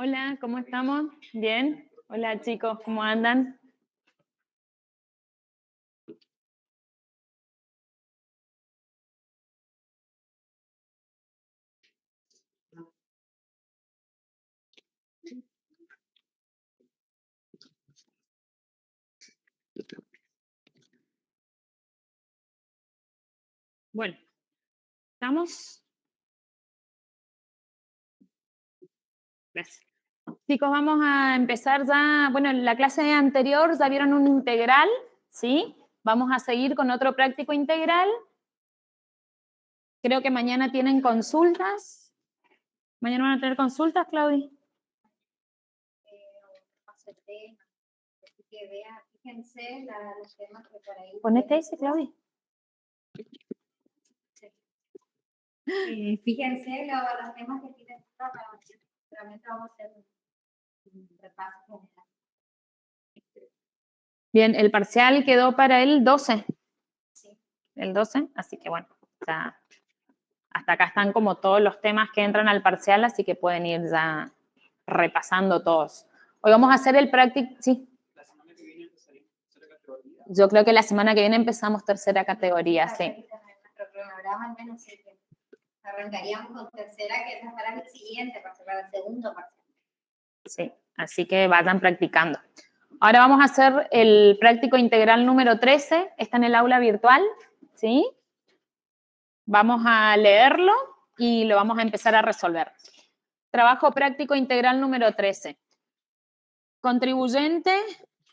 Hola, ¿cómo estamos? ¿Bien? Hola chicos, ¿cómo andan? Bueno, ¿estamos? Gracias. Chicos, vamos a empezar ya, bueno, en la clase anterior ya vieron un integral, ¿sí? Vamos a seguir con otro práctico integral. Creo que mañana tienen consultas. ¿Mañana van a tener consultas, Claudia? Fíjense los temas que por ahí. Ponete ese, Claudia. Fíjense los temas que tienen para mañana. Realmente vamos a hacer un repaso general. Bien, el parcial quedó para el 12. Sí. El 12, así que bueno, ya hasta acá están como todos los temas que entran al parcial, así que pueden ir ya repasando todos. Hoy vamos a hacer el práctico, sí. La semana que viene empezaremos tercera categoría. Yo creo que la semana que viene empezamos tercera categoría, sí. Nuestro cronograma al menos sí que arrancaríamos con tercera, que es para el siguiente, para el segundo parcial. Sí, así que vayan practicando. Ahora vamos a hacer el práctico integral número 13, está en el aula virtual, ¿sí? Vamos a leerlo y lo vamos a empezar a resolver. Trabajo práctico integral número 13. Contribuyente,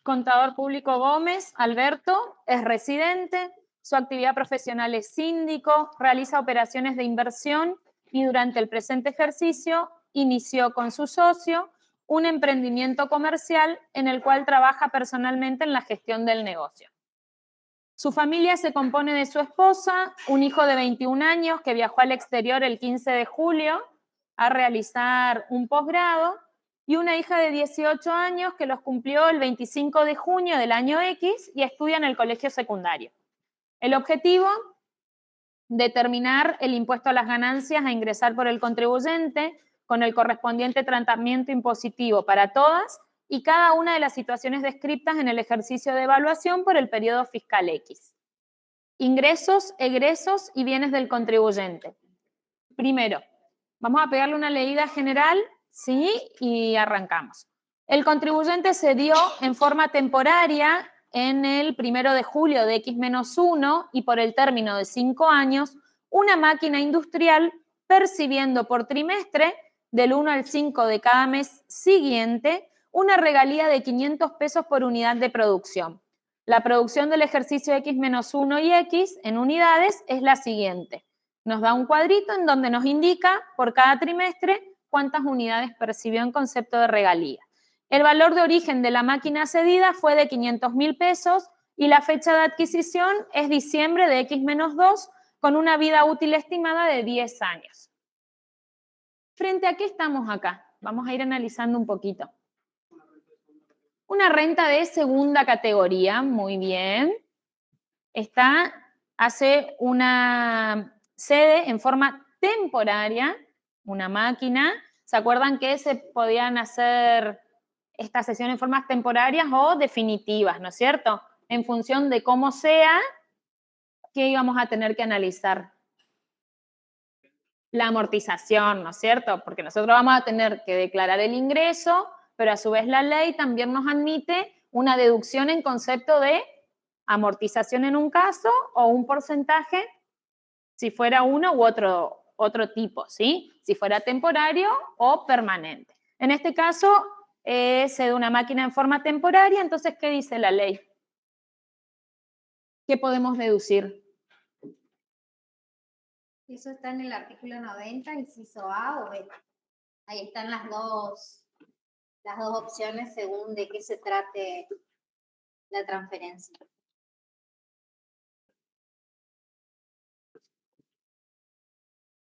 contador público Gómez, Alberto, es residente, su actividad profesional es síndico, realiza operaciones de inversión y durante el presente ejercicio inició con su socio un emprendimiento comercial en el cual trabaja personalmente en la gestión del negocio. Su familia se compone de su esposa, un hijo de 21 años que viajó al exterior el 15 de julio a realizar un posgrado y una hija de 18 años que los cumplió el 25 de junio del año X y estudia en el colegio secundario. El objetivo, determinar el impuesto a las ganancias a ingresar por el contribuyente con el correspondiente tratamiento impositivo para todas y cada una de las situaciones descritas en el ejercicio de evaluación por el periodo fiscal X. Ingresos, egresos y bienes del contribuyente. Primero, vamos a pegarle una leída general, ¿sí? Y arrancamos. El contribuyente cedió en forma temporaria en el 1 de julio de X-1 y por el término de 5 años una máquina industrial percibiendo por trimestre del 1 al 5 de cada mes siguiente una regalía de 500 pesos por unidad de producción. La producción del ejercicio X-1 y X en unidades es la siguiente. Nos da un cuadrito en donde nos indica por cada trimestre cuántas unidades percibió en concepto de regalía. El valor de origen de la máquina cedida fue de 500.000 pesos y la fecha de adquisición es diciembre de X-2 con una vida útil estimada de 10 años. ¿Frente a qué estamos acá? Vamos a ir analizando un poquito. Una renta de segunda categoría, muy bien. Hace una sede en forma temporaria, una máquina. ¿Se acuerdan que se podían hacer estas sesiones en formas temporarias o definitivas, ¿no es cierto? En función de cómo sea, ¿qué íbamos a tener que analizar? La amortización, ¿no es cierto? Porque nosotros vamos a tener que declarar el ingreso, pero a su vez la ley también nos admite una deducción en concepto de amortización en un caso o un porcentaje si fuera uno u otro tipo, ¿sí? Si fuera temporario o permanente. En este caso, se da una máquina en forma temporaria, entonces, ¿qué dice la ley? ¿Qué podemos deducir? Eso está en el artículo 90, inciso A o B. Ahí están las dos opciones según de qué se trate la transferencia.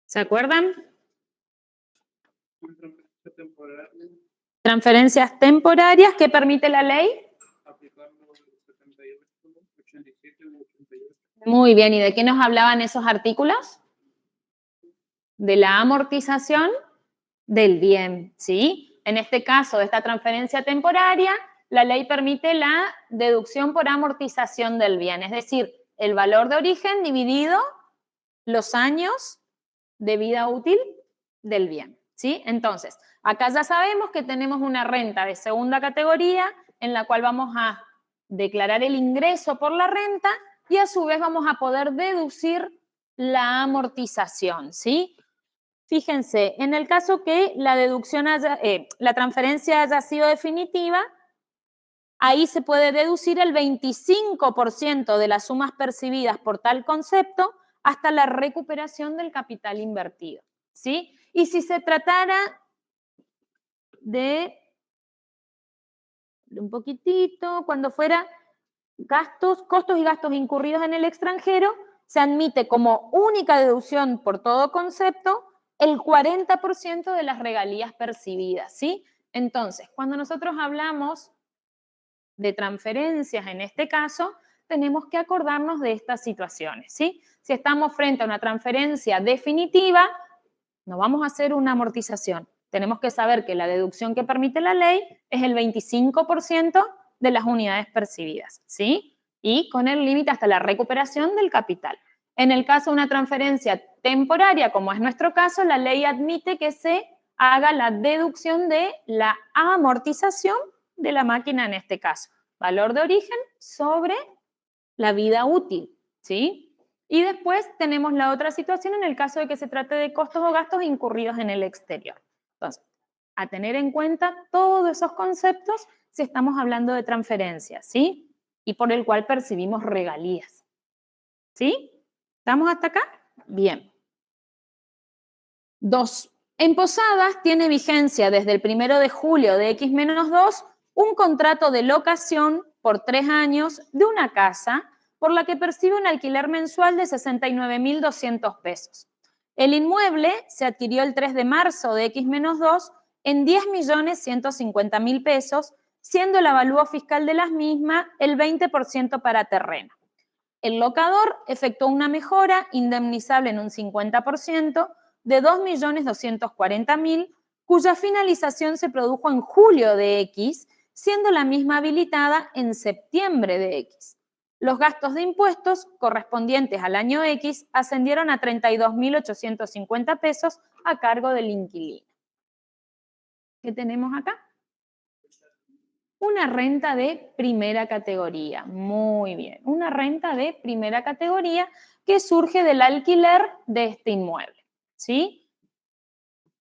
¿Se acuerdan? Transferencia temporal. Transferencias temporarias, ¿qué permite la ley? Aplicar los 78, 87 u 88. Muy bien, ¿y de qué nos hablaban esos artículos? De la amortización del bien, ¿sí? En este caso de esta transferencia temporaria, la ley permite la deducción por amortización del bien, es decir, el valor de origen dividido los años de vida útil del bien, ¿sí? Entonces, acá ya sabemos que tenemos una renta de segunda categoría en la cual vamos a declarar el ingreso por la renta y a su vez vamos a poder deducir la amortización, ¿sí? Fíjense, en el caso que la deducción la transferencia haya sido definitiva, ahí se puede deducir el 25% de las sumas percibidas por tal concepto hasta la recuperación del capital invertido, ¿sí? Y si se tratara de un poquitito, cuando fuera costos y gastos incurridos en el extranjero, se admite como única deducción por todo concepto el 40% de las regalías percibidas, ¿sí? Entonces, cuando nosotros hablamos de transferencias en este caso, tenemos que acordarnos de estas situaciones, ¿sí? Si estamos frente a una transferencia definitiva, no vamos a hacer una amortización. Tenemos que saber que la deducción que permite la ley es el 25% de las unidades percibidas, ¿sí? Y con el límite hasta la recuperación del capital. En el caso de una transferencia temporaria, como es nuestro caso, la ley admite que se haga la deducción de la amortización de la máquina en este caso. Valor de origen sobre la vida útil, ¿sí? Y después tenemos la otra situación en el caso de que se trate de costos o gastos incurridos en el exterior. Entonces, a tener en cuenta todos esos conceptos si estamos hablando de transferencias, ¿sí? Y por el cual percibimos regalías, ¿sí? ¿Estamos hasta acá? Bien. 2. En Posadas tiene vigencia desde el 1 de julio de X-2 un contrato de locación por 3 años de una casa por la que percibe un alquiler mensual de 69.200 pesos. El inmueble se adquirió el 3 de marzo de X-2 en 10.150.000 pesos, siendo el avalúo fiscal de las mismas el 20% para terreno. El locador efectuó una mejora indemnizable en un 50% de 2.240.000, cuya finalización se produjo en julio de X, siendo la misma habilitada en septiembre de X. Los gastos de impuestos correspondientes al año X ascendieron a 32.850 pesos a cargo del inquilino. ¿Qué tenemos acá? Una renta de primera categoría. Muy bien. Una renta de primera categoría que surge del alquiler de este inmueble, ¿sí?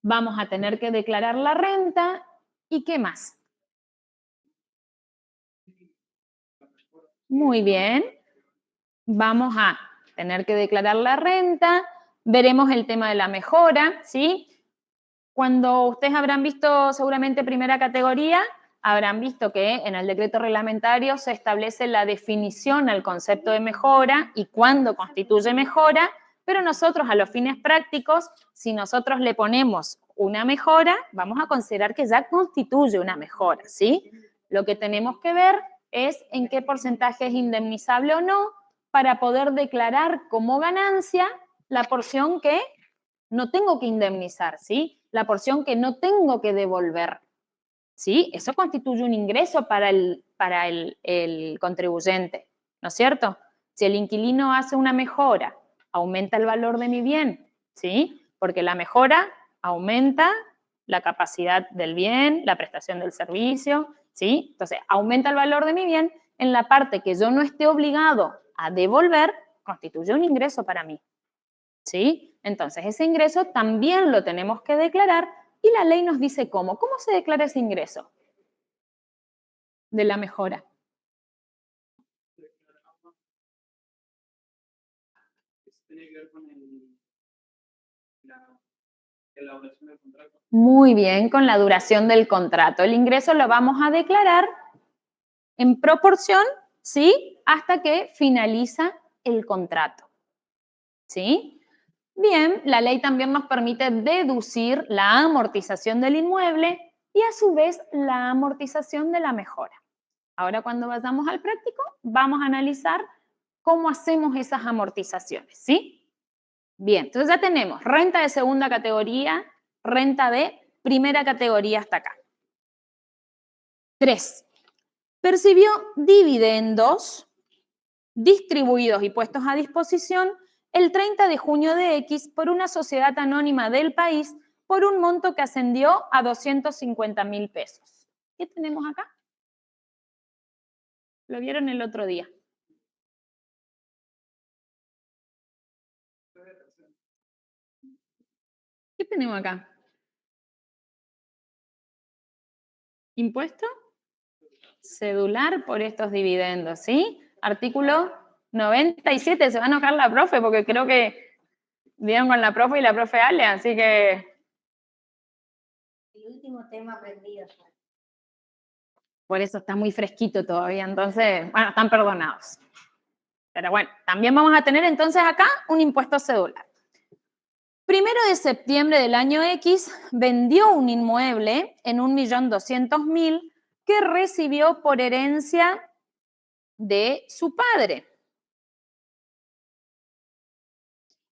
Vamos a tener que declarar la renta y ¿qué más? Muy bien. Vamos a tener que declarar la renta. Veremos el tema de la mejora, ¿sí? Cuando ustedes habrán visto seguramente primera categoría, habrán visto que en el decreto reglamentario se establece la definición al concepto de mejora y cuándo constituye mejora, pero nosotros a los fines prácticos, si nosotros le ponemos una mejora, vamos a considerar que ya constituye una mejora, ¿sí? Lo que tenemos que ver es en qué porcentaje es indemnizable o no para poder declarar como ganancia la porción que no tengo que indemnizar, ¿sí? La porción que no tengo que devolver, ¿sí? Eso constituye un ingreso para el contribuyente, ¿no es cierto? Si el inquilino hace una mejora, aumenta el valor de mi bien, ¿sí? Porque la mejora aumenta la capacidad del bien, la prestación del servicio, ¿sí? Entonces, aumenta el valor de mi bien en la parte que yo no esté obligado a devolver, constituye un ingreso para mí, ¿sí? Entonces, ese ingreso también lo tenemos que declarar y la ley nos dice cómo. ¿Cómo se declara ese ingreso de la mejora? Tiene que ver con la duración del contrato. Muy bien, con la duración del contrato. El ingreso lo vamos a declarar en proporción, ¿sí? Hasta que finaliza el contrato, ¿sí? Bien, la ley también nos permite deducir la amortización del inmueble y a su vez la amortización de la mejora. Ahora cuando vayamos al práctico, vamos a analizar cómo hacemos esas amortizaciones, ¿sí? Bien, entonces ya tenemos renta de segunda categoría, renta de primera categoría hasta acá. 3. Percibió dividendos distribuidos y puestos a disposición el 30 de junio de X por una sociedad anónima del país por un monto que ascendió a 250.000 pesos. ¿Qué tenemos acá? Lo vieron el otro día. ¿Qué tenemos acá? ¿Impuesto? Cedular por estos dividendos, ¿sí? Artículo 97. Se va a enojar la profe porque creo que dieron con la profe y la profe Ale, así que El último tema aprendido. por eso está muy fresquito todavía. Entonces, bueno, están perdonados. Pero bueno, también vamos a tener entonces acá un impuesto cedular. 1 de septiembre del año X vendió un inmueble en 1.200.000 que recibió por herencia de su padre.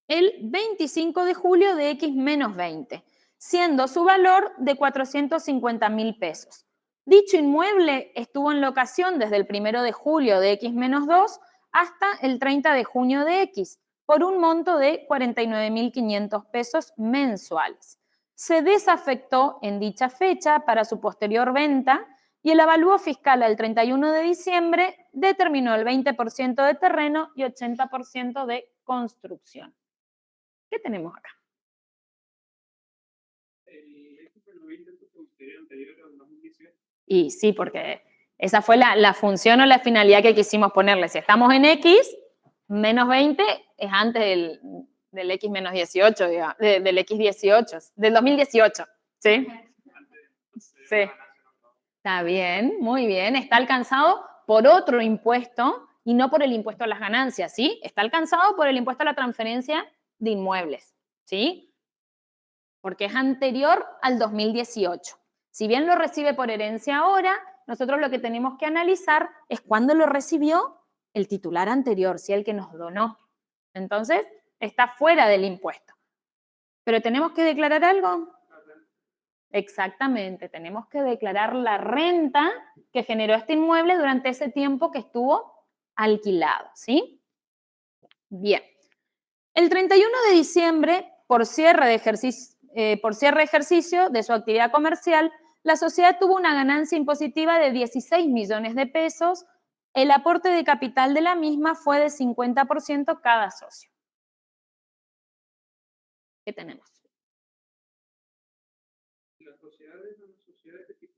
El 25 de julio de X menos 20, siendo su valor de 450.000 pesos. Dicho inmueble estuvo en locación desde el 1 de julio de X menos 2 hasta el 30 de junio de X, por un monto de 49.500 pesos mensuales. Se desafectó en dicha fecha para su posterior venta y el avalúo fiscal al 31 de diciembre determinó el 20% de terreno y 80% de construcción. ¿Qué tenemos acá? Y sí, porque esa fue la función o la finalidad que quisimos ponerle. Si estamos en X, menos 20 es antes del X menos 18, digamos, del X 18, del 2018, ¿sí? Sí. Está bien, muy bien. Está alcanzado por otro impuesto y no por el impuesto a las ganancias, ¿sí? Está alcanzado por el impuesto a la transferencia de inmuebles, ¿sí? Porque es anterior al 2018. Si bien lo recibe por herencia ahora, nosotros lo que tenemos que analizar es cuándo lo recibió el titular anterior, si el que nos donó. Entonces, está fuera del impuesto. ¿Pero tenemos que declarar algo? Exactamente, tenemos que declarar la renta que generó este inmueble durante ese tiempo que estuvo alquilado, ¿sí? Bien. El 31 de diciembre, por cierre de ejercicio de su actividad comercial, la sociedad tuvo una ganancia impositiva de 16 millones de pesos. El aporte de capital de la misma fue de 50% cada socio. ¿Qué tenemos? ¿La sociedad es una sociedad de tipo?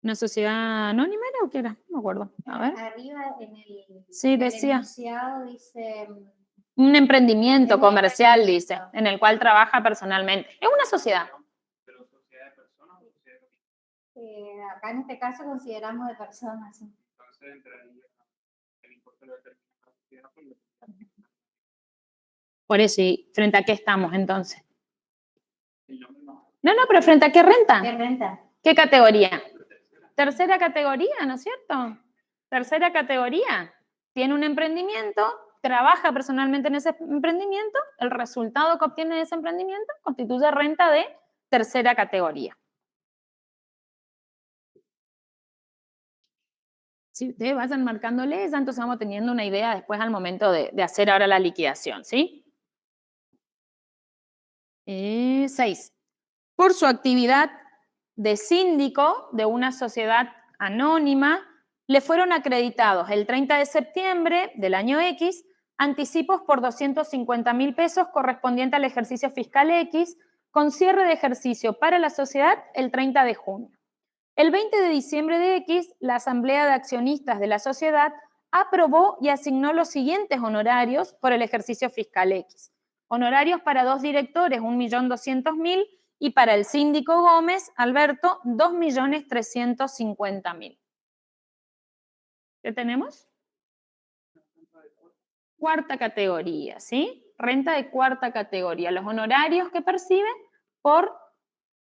¿Una sociedad anónima era o qué era? No me acuerdo. A ver. Arriba en el, Sí, en el decía. enunciado dice Un emprendimiento Es un comercial, emprendimiento. dice, en el cual trabaja personalmente. Es una sociedad. ¿Pero sociedad de personas o sociedad de capital? acá en este caso consideramos de personas. ¿Sí? Entonces entraría el impuesto de la sociedad por lo Por eso, ¿y frente a qué estamos entonces? el nombre no. No, pero ¿frente a qué renta? ¿Qué renta? ¿Qué categoría? Tercera categoría, ¿no es cierto? Tercera categoría. Tiene un emprendimiento, trabaja personalmente en ese emprendimiento, el resultado que obtiene de ese emprendimiento constituye renta de tercera categoría. Si ustedes vayan marcándole esa, entonces vamos teniendo una idea después al momento de hacer ahora la liquidación, ¿sí? 6. Por su actividad de síndico de una sociedad anónima, le fueron acreditados el 30 de septiembre del año X anticipos por 250.000 pesos correspondiente al ejercicio fiscal X, con cierre de ejercicio para la sociedad el 30 de junio. El 20 de diciembre de X, la Asamblea de Accionistas de la sociedad aprobó y asignó los siguientes honorarios por el ejercicio fiscal X. Honorarios para 2 directores, 1.200.000, y para el síndico Gómez, Alberto, 2.350.000. ¿Qué tenemos? Cuarta categoría, ¿sí? Renta de cuarta categoría. Los honorarios que percibe por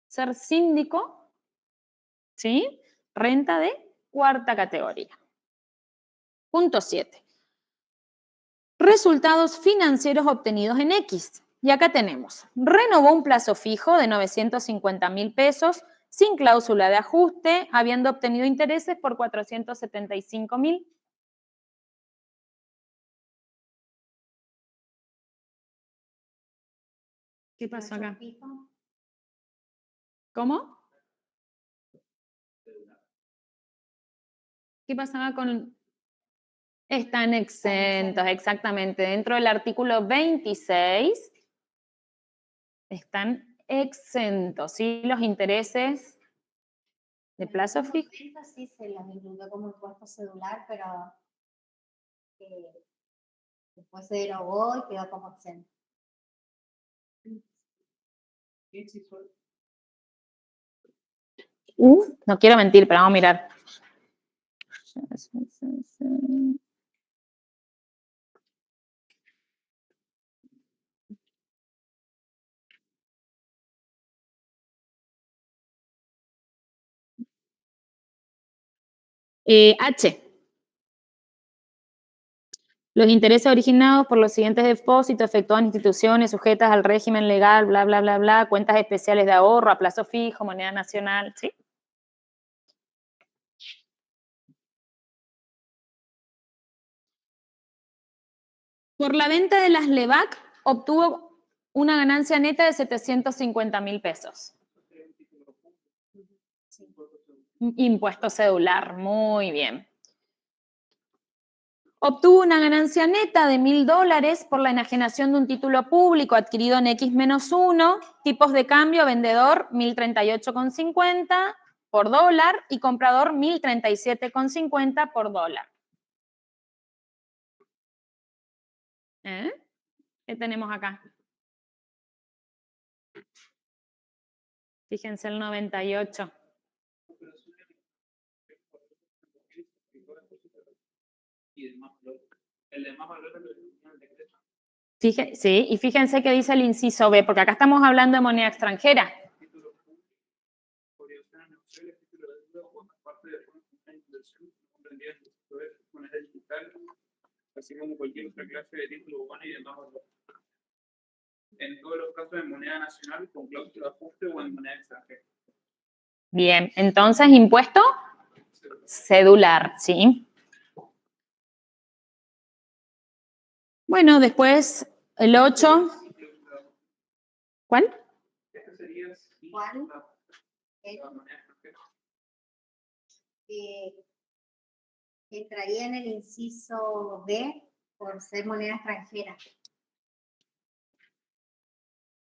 ser síndico, ¿sí? Renta de cuarta categoría. Punto 7. Resultados financieros obtenidos en X. Y acá tenemos, renovó un plazo fijo de 950.000 pesos, sin cláusula de ajuste, habiendo obtenido intereses por 475.000. ¿Qué pasó acá? ¿Cómo? ¿Qué pasaba con...? Están exentos, exactamente. Dentro del artículo 26 están exentos, ¿sí? Los intereses de plazo fijo. Sí, se las incluyó como impuesto cedular, pero después se derogó y quedó como exento. No quiero mentir, pero vamos a mirar. H. Los intereses originados por los siguientes depósitos efectuados en instituciones sujetas al régimen legal, bla, bla, bla, bla, cuentas especiales de ahorro, a plazo fijo, moneda nacional, ¿sí? Por la venta de las LEVAC obtuvo una ganancia neta de 750.000 pesos. Impuesto cedular, muy bien. Obtuvo una ganancia neta de $1.000 por la enajenación de un título público adquirido en X-1, tipos de cambio, vendedor 1.038,50 por dólar y comprador 1.037,50 por dólar. ¿Qué tenemos acá? Fíjense el 98. Sí, y fíjense que dice el inciso B, porque acá estamos hablando de moneda extranjera. Así como cualquier otra clase de título y demás. En todos los casos de moneda nacional, con cláusula de ajuste o en moneda extranjera. Bien, entonces impuesto cedular, ¿sí? Bueno, después el 8. ¿Cuál? ¿Cuál? Que entraría en el inciso B por ser moneda extranjera.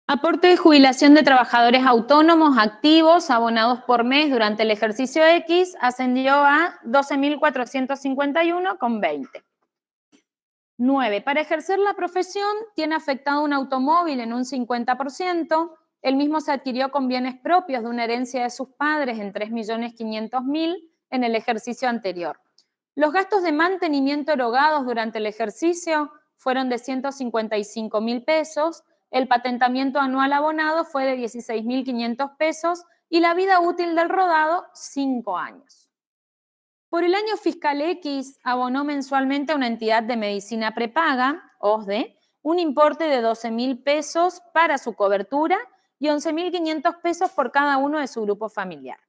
Aporte de jubilación de trabajadores autónomos activos abonados por mes durante el ejercicio X ascendió a 12.451,20. 9. Para ejercer la profesión tiene afectado un automóvil en un 50%. El mismo se adquirió con bienes propios de una herencia de sus padres en 3.500.000 en el ejercicio anterior. Los gastos de mantenimiento erogados durante el ejercicio fueron de 155.000 pesos. El patentamiento anual abonado fue de 16.500 pesos y la vida útil del rodado, 5 años. Por el año fiscal X, abonó mensualmente a una entidad de medicina prepaga, OSDE, un importe de 12.000 pesos para su cobertura y 11.500 pesos por cada uno de su grupo familiar.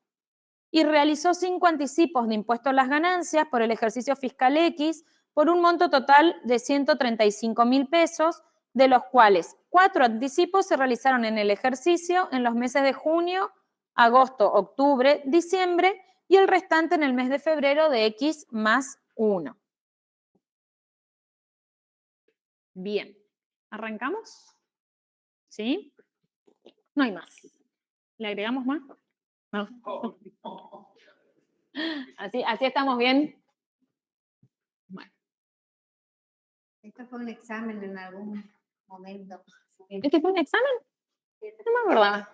Y realizó 5 anticipos de impuesto a las ganancias por el ejercicio fiscal X por un monto total de 135.000 pesos, de los cuales 4 anticipos se realizaron en el ejercicio en los meses de junio, agosto, octubre, diciembre y el restante en el mes de febrero de X+1. Bien, ¿arrancamos? ¿Sí? No hay más. ¿Le agregamos más? No. Así estamos bien. Bueno. Esto fue un examen en algún momento. ¿Este fue un examen? No me acordaba.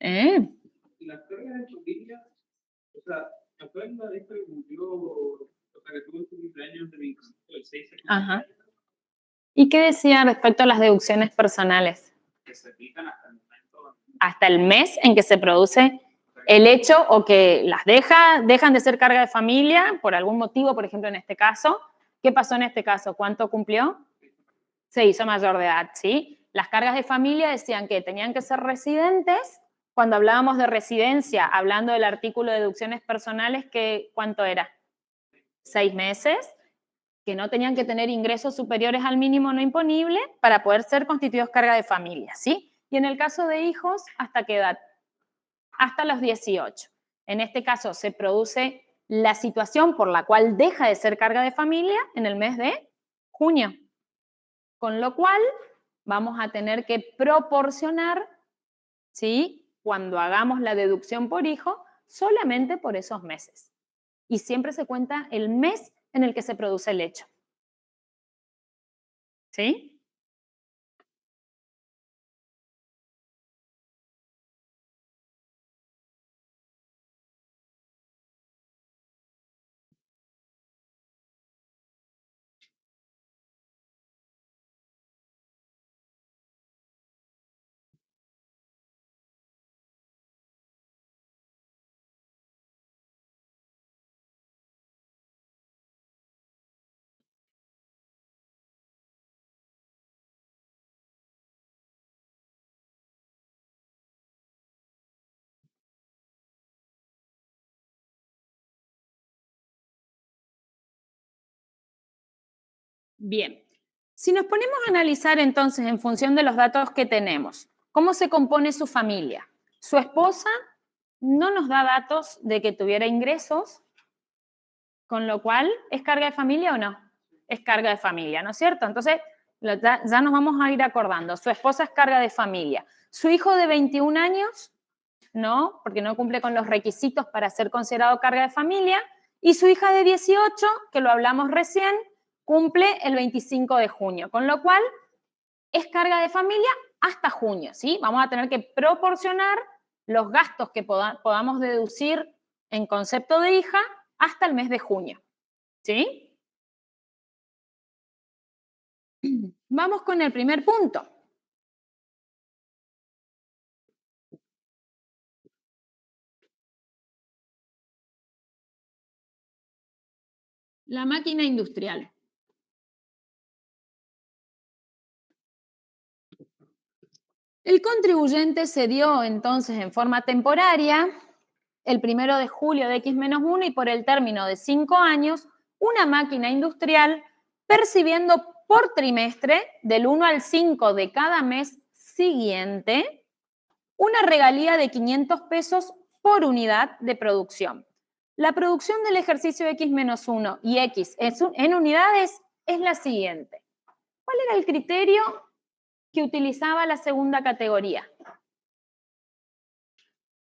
La carga de familia, o sea, acá en la lista que cumplió, o sea, que tuvo su cumpleaños del 6 de Ajá. ¿Y qué decía respecto a las deducciones personales? Que se aplican hasta el momento. Hasta el mes en que se produce el hecho o que las dejan de ser carga de familia por algún motivo, por ejemplo, en este caso. ¿Qué pasó en este caso? ¿Cuánto cumplió? se hizo mayor de edad, ¿sí? Las cargas de familia decían que tenían que ser residentes. Cuando hablábamos de residencia, hablando del artículo de deducciones personales, ¿cuánto era? 6 meses, que no tenían que tener ingresos superiores al mínimo no imponible para poder ser constituidos carga de familia, ¿sí? Y en el caso de hijos, ¿hasta qué edad? Hasta los 18. En este caso se produce la situación por la cual deja de ser carga de familia en el mes de junio. Con lo cual vamos a tener que proporcionar, ¿sí?, cuando hagamos la deducción por hijo, solamente por esos meses. Y siempre se cuenta el mes en el que se produce el hecho. ¿Sí? Bien. Si nos ponemos a analizar entonces en función de los datos que tenemos, ¿cómo se compone su familia? Su esposa no nos da datos de que tuviera ingresos, con lo cual, ¿es carga de familia o no? Es carga de familia, ¿no es cierto? Entonces, ya nos vamos a ir acordando. Su esposa es carga de familia. Su hijo de 21 años, no, porque no cumple con los requisitos para ser considerado carga de familia. Y su hija de 18, que lo hablamos recién, cumple el 25 de junio, con lo cual es carga de familia hasta junio, ¿sí? Vamos a tener que proporcionar los gastos que podamos deducir en concepto de hija hasta el mes de junio, ¿sí? Vamos con el primer punto. La máquina industrial. El contribuyente cedió entonces en forma temporaria el 1 de julio de X-1 y por el término de 5 años una máquina industrial percibiendo por trimestre del 1 al 5 de cada mes siguiente una regalía de 500 pesos por unidad de producción. La producción del ejercicio X-1 y X en unidades es la siguiente. ¿Cuál era el criterio que utilizaba la segunda categoría?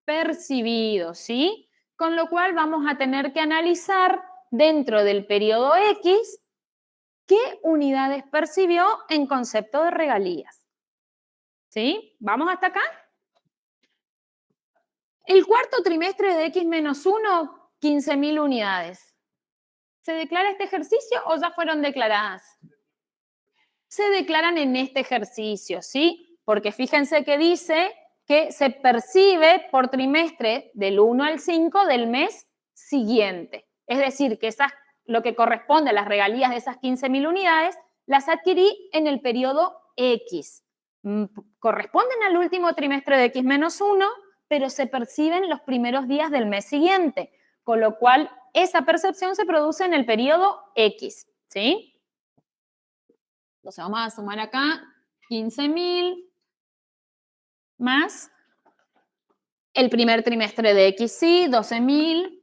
Percibido, ¿sí? Con lo cual vamos a tener que analizar dentro del periodo X qué unidades percibió en concepto de regalías. ¿Sí? ¿Vamos hasta acá? El cuarto trimestre de X-1, 15.000 unidades. ¿Se declara este ejercicio o ya fueron declaradas? Se declaran en este ejercicio, ¿sí? Porque fíjense que dice que se percibe por trimestre del 1 al 5 del mes siguiente. Es decir, que lo que corresponde a las regalías de esas 15.000 unidades las adquirí en el periodo X. Corresponden al último trimestre de X-1, pero se perciben los primeros días del mes siguiente, con lo cual esa percepción se produce en el periodo X, ¿sí? Entonces vamos a sumar acá 15.000 más el primer trimestre de XY, 12.000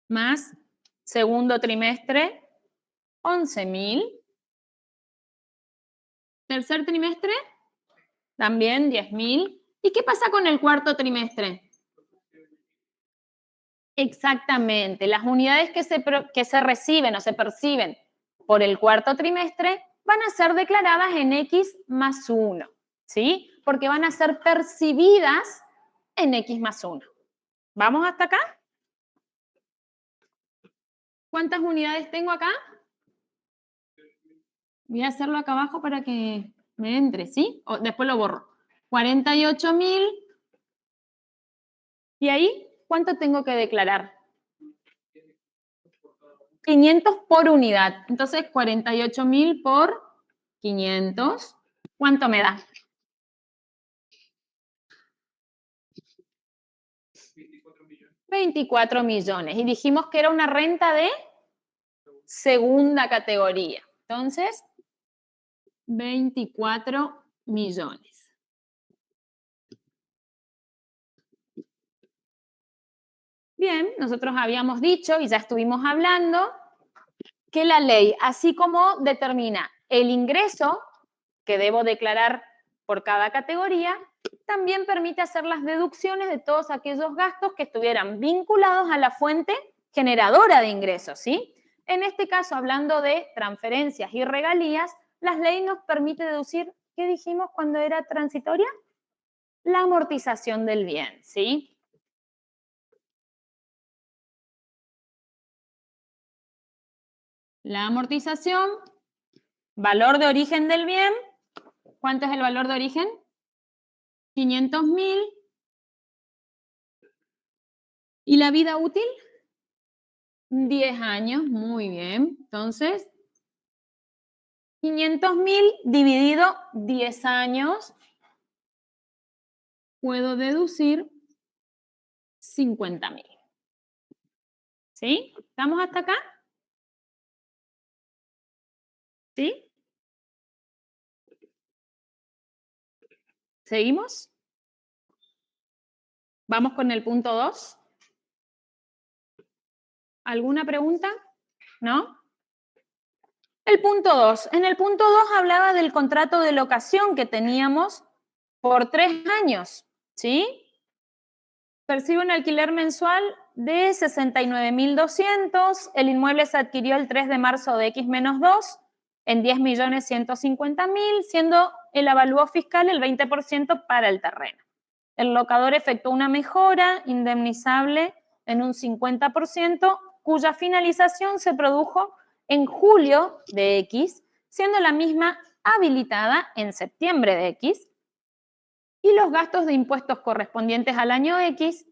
más segundo trimestre, 11.000. Tercer trimestre, también 10.000. ¿Y qué pasa con el cuarto trimestre? Exactamente, las unidades que se reciben o se perciben por el cuarto trimestre van a ser declaradas en X+1, ¿sí? Porque van a ser percibidas en X+1. ¿Vamos hasta acá? ¿Cuántas unidades tengo acá? Voy a hacerlo acá abajo para que me entre, ¿sí? O después lo borro. 48.000. ¿Y ahí cuánto tengo que declarar? 500 por unidad. Entonces, 48.000 por 500. ¿Cuánto me da? 24 millones. 24 millones. Y dijimos que era una renta de segunda categoría. Entonces, 24 millones. Bien, nosotros habíamos dicho y ya estuvimos hablando que la ley, así como determina el ingreso que debo declarar por cada categoría, también permite hacer las deducciones de todos aquellos gastos que estuvieran vinculados a la fuente generadora de ingresos, ¿sí? En este caso, hablando de transferencias y regalías, la ley nos permite deducir, ¿qué dijimos cuando era transitoria? La amortización del bien, ¿sí? La amortización, valor de origen del bien. ¿Cuánto es el valor de origen? 500.000. ¿Y la vida útil? 10 años, muy bien. Entonces, 500.000 dividido 10 años, puedo deducir 50.000. ¿Sí? ¿Estamos hasta acá? ¿Sí? ¿Seguimos? Vamos con el punto 2. ¿Alguna pregunta? ¿No? El punto 2. En el punto 2 hablaba del contrato de locación que teníamos por 3 años, ¿sí? Percibe un alquiler mensual de 69.200. El inmueble se adquirió el 3 de marzo de X-2 en 10.150.000, siendo el avalúo fiscal el 20% para el terreno. El locador efectuó una mejora indemnizable en un 50%, cuya finalización se produjo en julio de X, siendo la misma habilitada en septiembre de X, y los gastos de impuestos correspondientes al año X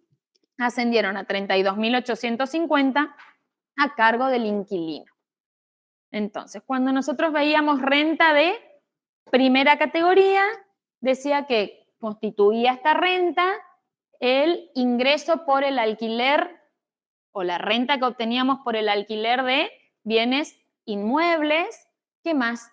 ascendieron a 32.850 a cargo del inquilino. Entonces, cuando nosotros veíamos renta de primera categoría, decía que constituía esta renta el ingreso por el alquiler o la renta que obteníamos por el alquiler de bienes inmuebles. ¿Qué más?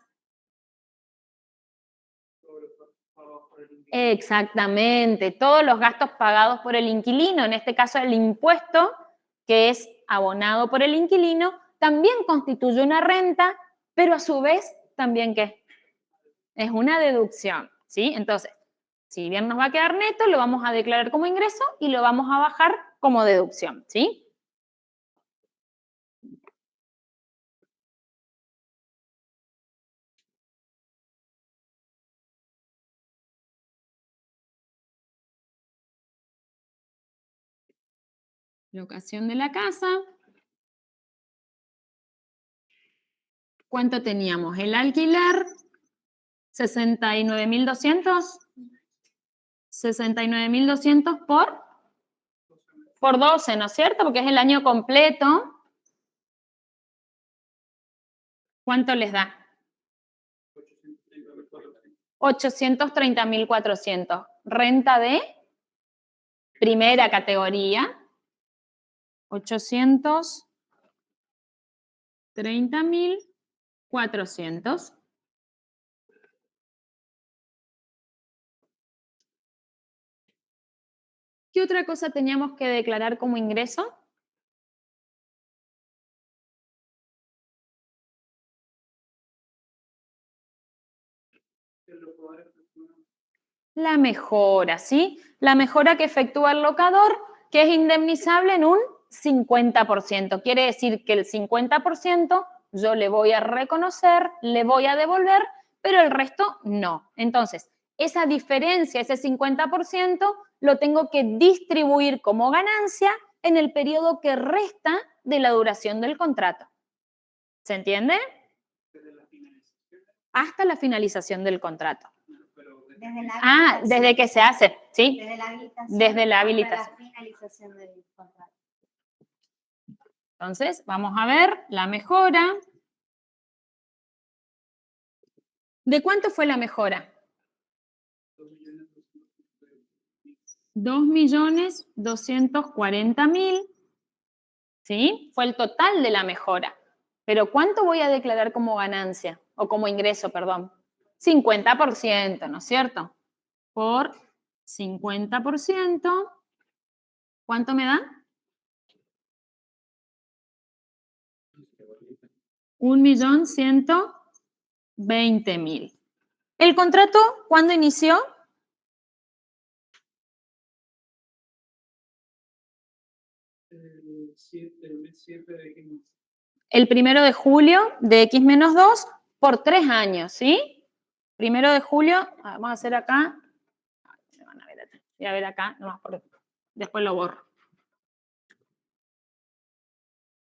Exactamente, todos los gastos pagados por el inquilino, en este caso el impuesto que es abonado por el inquilino, también constituye una renta, pero a su vez también ¿qué? Es una deducción, ¿sí? Entonces, si bien nos va a quedar neto, lo vamos a declarar como ingreso y lo vamos a bajar como deducción, ¿sí? Locación de la casa. ¿Cuánto teníamos? El alquiler, 69.200. 69.200 por 12, ¿no es cierto? Porque es el año completo. ¿Cuánto les da? 830.400. Renta de primera categoría. 830.400. ¿Qué otra cosa teníamos que declarar como ingreso? La mejora, ¿sí? La mejora que efectúa el locador, que es indemnizable en un 50%. Quiere decir que el 50% yo le voy a reconocer, le voy a devolver, pero el resto no. Entonces, esa diferencia, ese 50%, lo tengo que distribuir como ganancia en el periodo que resta de la duración del contrato. ¿Se entiende? Hasta la finalización del contrato. Desde que se hace, ¿sí? Desde la habilitación. Desde la habilitación. Hasta la finalización del contrato. Entonces, vamos a ver la mejora. ¿De cuánto fue la mejora? 2.240.000, ¿sí? Fue el total de la mejora. Pero ¿cuánto voy a declarar como ganancia? O como ingreso, perdón. 50%, ¿no es cierto? Por 50%, ¿cuánto me da? 1.120.000. ¿El contrato cuándo inició? El mes 7 de X. El 1 de julio de X-2 por 3 años, ¿sí? 1 de julio, vamos a hacer acá, voy a ver acá, nomás después lo borro.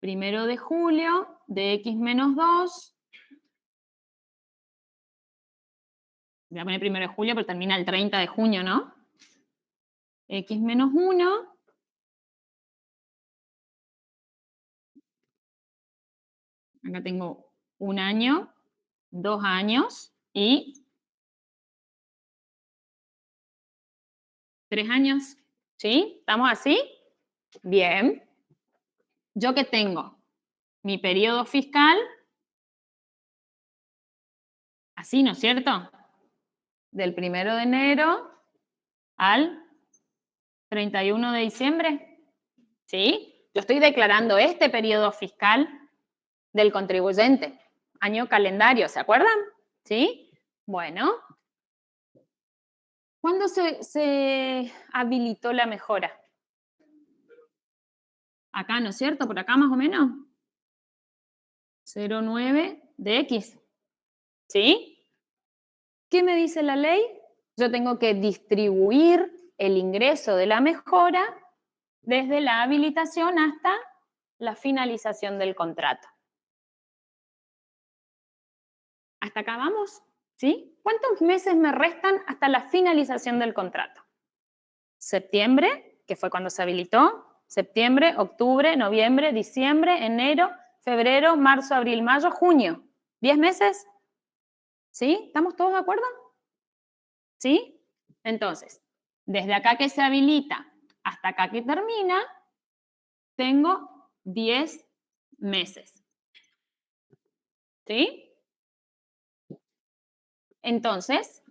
1 de julio de X-2, voy a poner 1 de julio, pero termina el 30 de junio, ¿no? X-1, acá tengo 1 año, 2 años y 3 años, ¿sí? ¿Estamos así? Bien. ¿Yo qué tengo? Mi periodo fiscal, así, ¿no es cierto? Del 1 de enero al 31 de diciembre, ¿sí? Yo estoy declarando este periodo fiscal del contribuyente, año calendario, ¿se acuerdan? ¿Sí? Bueno. ¿Cuándo se habilitó la mejora? Acá, ¿no es cierto? Por acá más o menos. 09 de X. ¿Sí? ¿Qué me dice la ley? Yo tengo que distribuir el ingreso de la mejora desde la habilitación hasta la finalización del contrato. ¿Hasta acá vamos? ¿Sí? ¿Cuántos meses me restan hasta la finalización del contrato? Septiembre, que fue cuando se habilitó, septiembre, octubre, noviembre, diciembre, enero, febrero, marzo, abril, mayo, junio. ¿10 meses? ¿Sí? ¿Estamos todos de acuerdo? ¿Sí? Entonces, desde acá que se habilita hasta acá que termina, tengo 10 meses. ¿Sí? Entonces,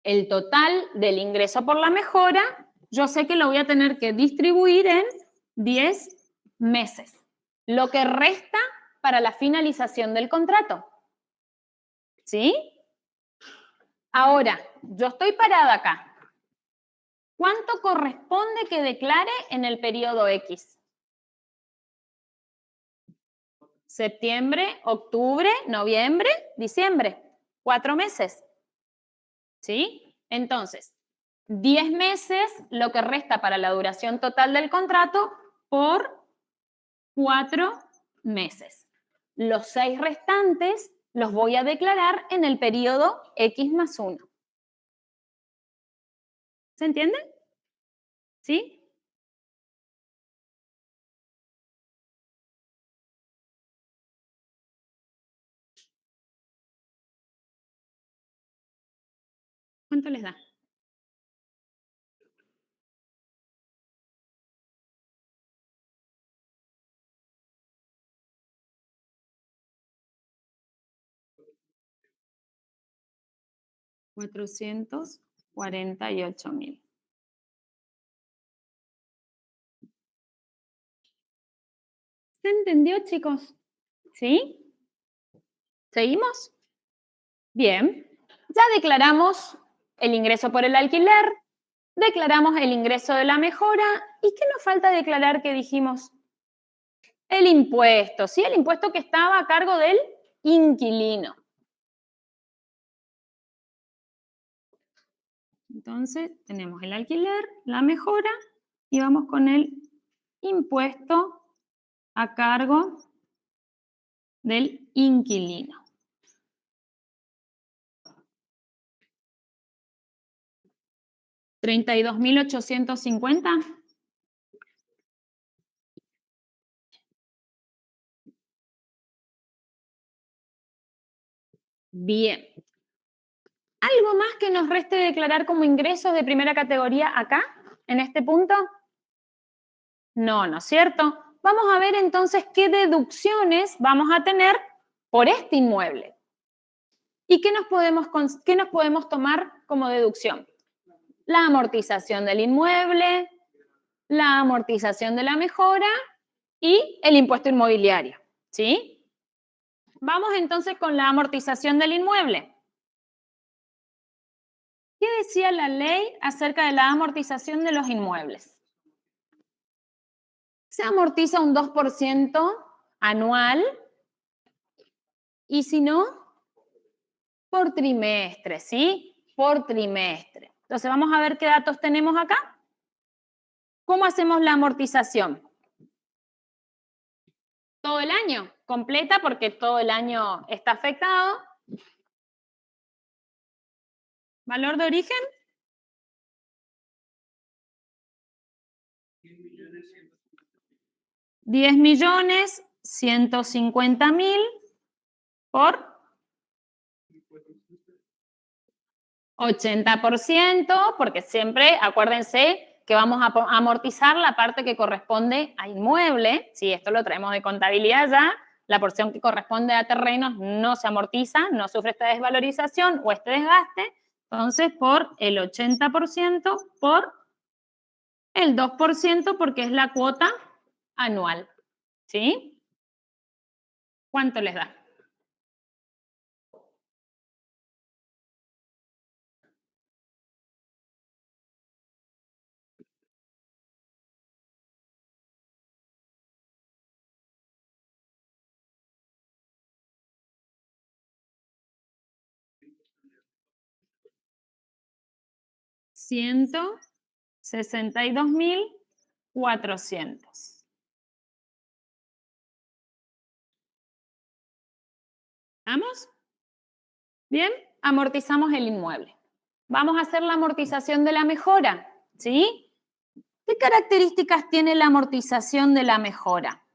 el total del ingreso por la mejora, yo sé que lo voy a tener que distribuir en 10 meses, lo que resta para la finalización del contrato. ¿Sí? Ahora, yo estoy parada acá. ¿Cuánto corresponde que declare en el periodo X? Septiembre, octubre, noviembre, diciembre. 4 meses. ¿Sí? Entonces, 10 meses, lo que resta para la duración total del contrato, por 4 meses. Los 6 restantes los voy a declarar en el periodo X+1. ¿Se entiende? ¿Sí? ¿Cuánto les da? $448.000. ¿Se entendió, chicos? ¿Sí? ¿Seguimos? Bien. Ya declaramos el ingreso por el alquiler, declaramos el ingreso de la mejora. ¿Y qué nos falta declarar que dijimos? El impuesto, ¿sí? El impuesto que estaba a cargo del inquilino. Entonces, tenemos el alquiler, la mejora y vamos con el impuesto a cargo del inquilino. $32.850. Bien. ¿Algo más que nos reste declarar como ingresos de primera categoría acá, en este punto? No, ¿no es cierto? Vamos a ver entonces qué deducciones vamos a tener por este inmueble. ¿Y qué nos podemos tomar como deducción? La amortización del inmueble, la amortización de la mejora y el impuesto inmobiliario, ¿sí? Vamos entonces con la amortización del inmueble. ¿Qué decía la ley acerca de la amortización de los inmuebles? Se amortiza un 2% anual y si no, por trimestre, ¿sí? Por trimestre. Entonces vamos a ver qué datos tenemos acá. ¿Cómo hacemos la amortización? Todo el año, completa porque todo el año está afectado. ¿Valor de origen? 10.150.000 por 80%, porque siempre, acuérdense que vamos a amortizar la parte que corresponde a inmueble. Si esto lo traemos de contabilidad ya, la porción que corresponde a terrenos no se amortiza, no sufre esta desvalorización o este desgaste. Entonces, por el 80% por el 2% porque es la cuota anual. ¿Sí? ¿Cuánto les da? $162.400. ¿Vamos? Bien, amortizamos el inmueble. Vamos a hacer la amortización de la mejora, ¿sí? ¿Qué características tiene la amortización de la mejora?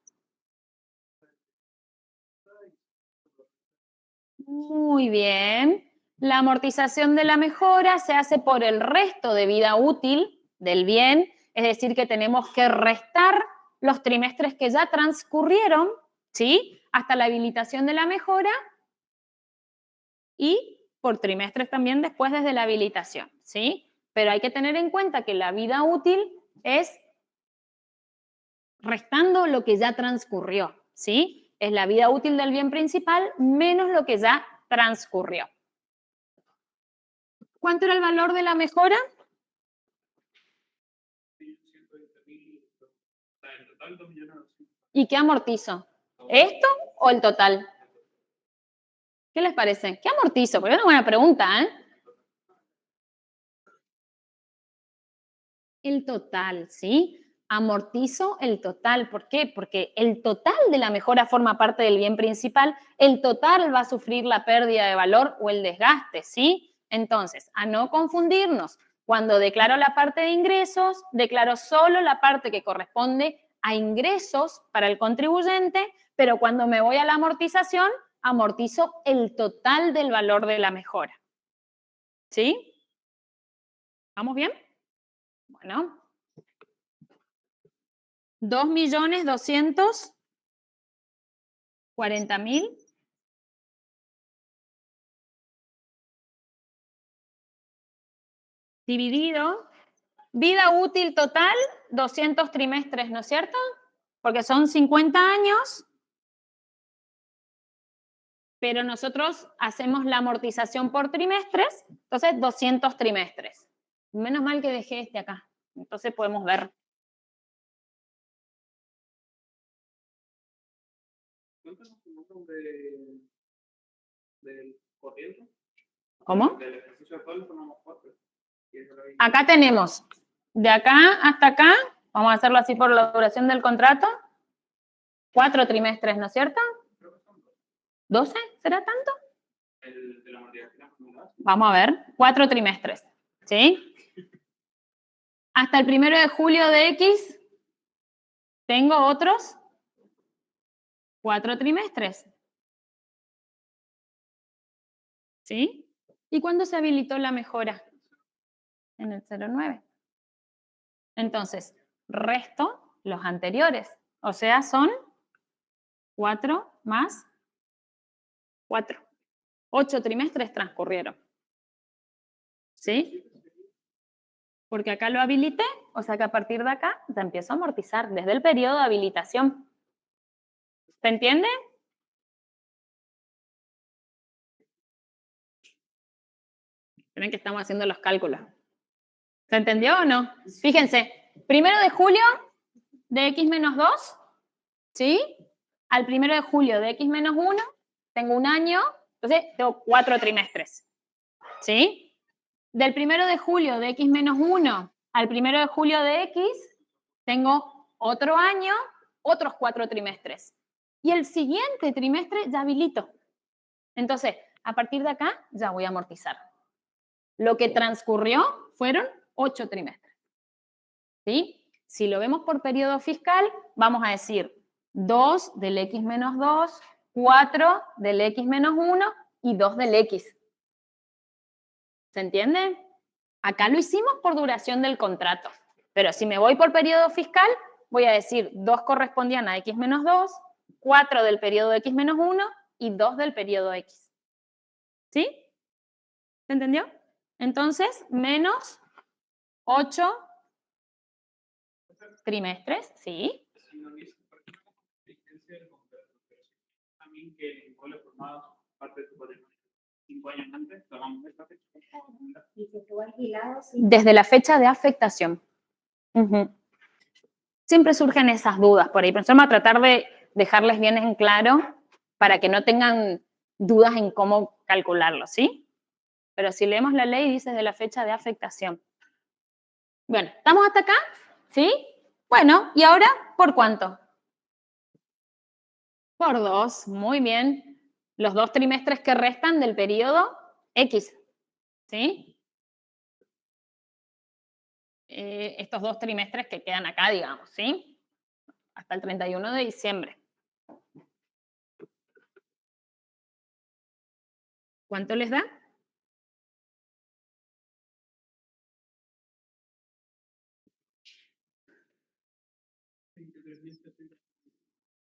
Muy bien. La amortización de la mejora se hace por el resto de vida útil del bien, es decir, que tenemos que restar los trimestres que ya transcurrieron, ¿sí? Hasta la habilitación de la mejora y por trimestres también después desde la habilitación, ¿sí? Pero hay que tener en cuenta que la vida útil es restando lo que ya transcurrió, ¿sí? Es la vida útil del bien principal menos lo que ya transcurrió. ¿Cuánto era el valor de la mejora? ¿Y qué amortizo? ¿Esto o el total? ¿Qué les parece? ¿Qué amortizo? Porque es una buena pregunta, ¿eh? El total, ¿sí? Amortizo el total. ¿Por qué? Porque el total de la mejora forma parte del bien principal. El total va a sufrir la pérdida de valor o el desgaste, ¿sí? Entonces, a no confundirnos, cuando declaro la parte de ingresos, declaro solo la parte que corresponde a ingresos para el contribuyente, pero cuando me voy a la amortización, amortizo el total del valor de la mejora. ¿Sí? ¿Vamos bien? Bueno. 2.240.000 dividido, vida útil total, 200 trimestres, ¿no es cierto? Porque son 50 años, pero nosotros hacemos la amortización por trimestres, entonces 200 trimestres. Menos mal que dejé este acá, entonces podemos ver. Cuéntanos un poco del corriente. ¿Cómo? Del ejercicio actual sonamos 4. Acá tenemos, de acá hasta acá, vamos a hacerlo así por la duración del contrato, 4 trimestres, ¿no es cierto? ¿12? ¿Será tanto? El de la amortización acumulada. Vamos a ver, 4 trimestres, ¿sí? Hasta el 1 de julio de X, tengo otros 4 trimestres. ¿Sí? ¿Y cuándo se habilitó la mejora? En el 09. Entonces, resto los anteriores. O sea, son 4 más 4. 8 trimestres transcurrieron. ¿Sí? Porque acá lo habilité, o sea que a partir de acá ya empiezo a amortizar desde el periodo de habilitación. ¿Se entiende? Ven que estamos haciendo los cálculos. ¿Se entendió o no? Fíjense, 1 de julio de x menos 2, ¿sí? Al 1 de julio de x menos 1, tengo un año, entonces tengo 4 trimestres, ¿sí? Del 1 de julio de x menos 1 al 1 de julio de x, tengo otro año, otros 4 trimestres. Y el siguiente trimestre ya habilito. Entonces, a partir de acá ya voy a amortizar. Lo que transcurrió fueron 8 trimestres. ¿Sí? Si lo vemos por periodo fiscal, vamos a decir 2 del x menos 2, 4 del x menos 1 y 2 del x. ¿Se entiende? Acá lo hicimos por duración del contrato. Pero si me voy por periodo fiscal, voy a decir 2 correspondían a x menos 2, 4 del periodo x menos 1 y 2 del periodo x. ¿Sí? ¿Se entendió? Entonces, menos 8 trimestres, ¿sí? Si no hubiese, por ejemplo, existencia del contrato, pero sí, también que el inmueble formado parte de tu patrimonio 5 años antes, tomamos esta fecha. Y si estuvo alquilado, sí. Desde la fecha de afectación. Siempre surgen esas dudas por ahí, pero vamos a tratar de dejarles bien en claro para que no tengan dudas en cómo calcularlo, ¿sí? Pero si leemos la ley, dice de la fecha de afectación. Bueno, ¿estamos hasta acá? ¿Sí? Bueno, ¿y ahora por cuánto? Por 2, muy bien. Los 2 trimestres que restan del periodo X, ¿sí? Estos 2 trimestres que quedan acá, digamos, ¿sí? Hasta el 31 de diciembre. ¿Cuánto les da?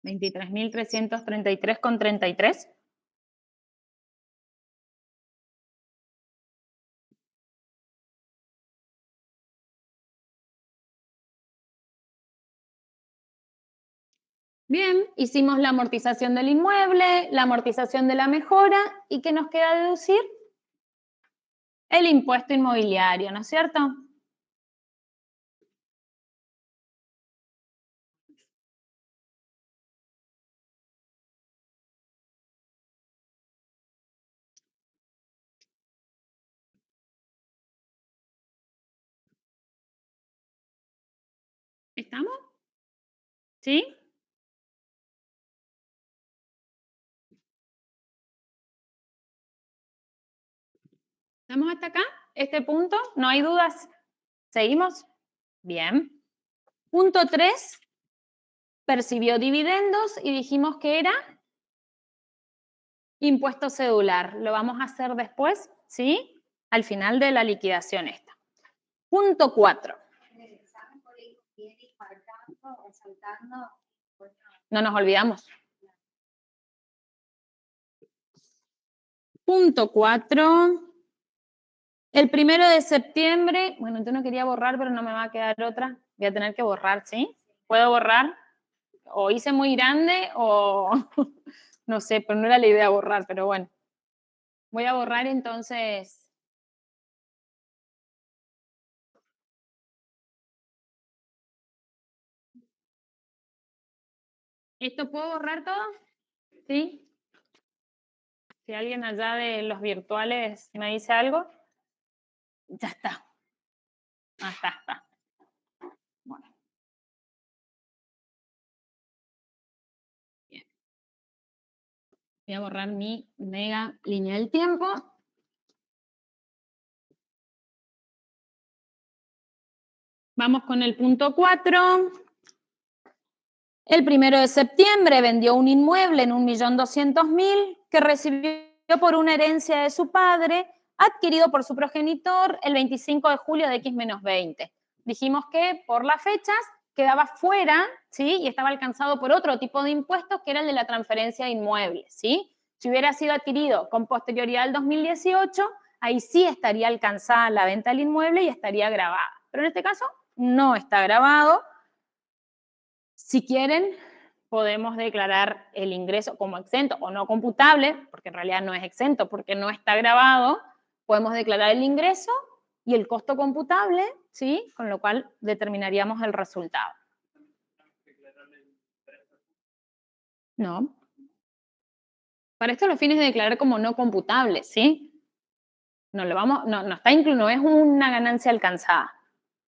23.333,33. Bien, hicimos la amortización del inmueble, la amortización de la mejora, ¿y qué nos queda deducir? El impuesto inmobiliario, ¿no es cierto? ¿Estamos? ¿Sí? ¿Estamos hasta acá? ¿Este punto? ¿No hay dudas? ¿Seguimos? Bien. Punto 3. Percibió dividendos y dijimos que era impuesto cedular. Lo vamos a hacer después, ¿sí? Al final de la liquidación esta. Punto 4. En el examen por ahí viene marcando, resaltando. No nos olvidamos. Punto 4. El 1 de septiembre, bueno, yo no quería borrar, pero no me va a quedar otra. Voy a tener que borrar, ¿sí? ¿Puedo borrar? O hice muy grande o no sé, pero no era la idea borrar, pero bueno. Voy a borrar entonces. ¿Esto puedo borrar todo? ¿Sí? Si alguien allá de los virtuales me dice algo, ya está. Ah, está. Bueno. Bien. Voy a borrar mi mega línea del tiempo. Vamos con el punto 4. El 1 de septiembre vendió un inmueble en 1.200.000 que recibió por una herencia de su padre, adquirido por su progenitor el 25 de julio de X menos 20. Dijimos que por las fechas quedaba fuera, ¿sí? Y estaba alcanzado por otro tipo de impuestos, que era el de la transferencia de inmuebles, ¿sí? Si hubiera sido adquirido con posterioridad al 2018, ahí sí estaría alcanzada la venta del inmueble y estaría grabada. Pero en este caso no está grabado. Si quieren, podemos declarar el ingreso como exento o no computable, porque en realidad no es exento porque no está grabado. Podemos declarar el ingreso y el costo computable, ¿sí? Con lo cual determinaríamos el resultado. No. Para esto los fines de declarar como no computable, ¿sí? No es una ganancia alcanzada,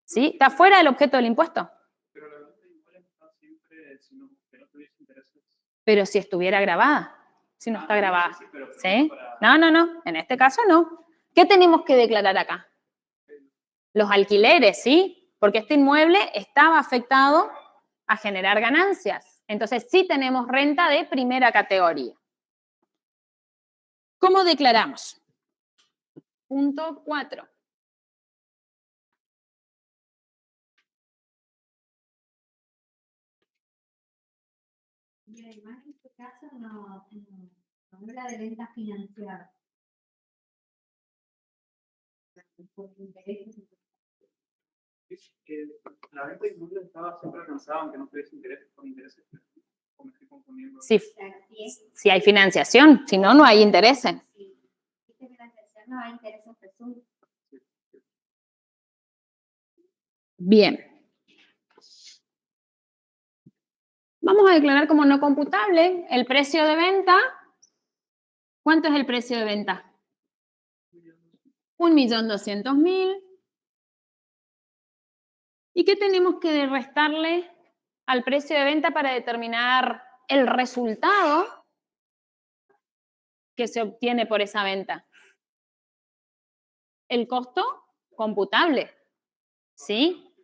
¿sí? Está fuera del objeto del impuesto. Pero la venta de inmuebles está siempre, si no, que no tuviese intereses. Pero si estuviera grabada, si no está grabada, Sí, pero ¿sí? para- No, en este caso no. ¿Qué tenemos que declarar acá? Los alquileres, ¿sí? Porque este inmueble estaba afectado a generar ganancias. Entonces sí tenemos renta de primera categoría. ¿Cómo declaramos? Punto 4. Y además en este caso no habla de venta financiera. Por intereses. Es que la venta de inmuebles estaba siempre alcanzada, aunque no tuviese intereses, con intereses. O me estoy confundiendo. Si hay financiación, si no, no hay intereses. Si existe financiación, no hay intereses presuntos. Bien. Vamos a declarar como no computable el precio de venta. ¿Cuánto es el precio de venta? 1.200.000. ¿Y qué tenemos que restarle al precio de venta para determinar el resultado que se obtiene por esa venta? El costo computable, ¿sí?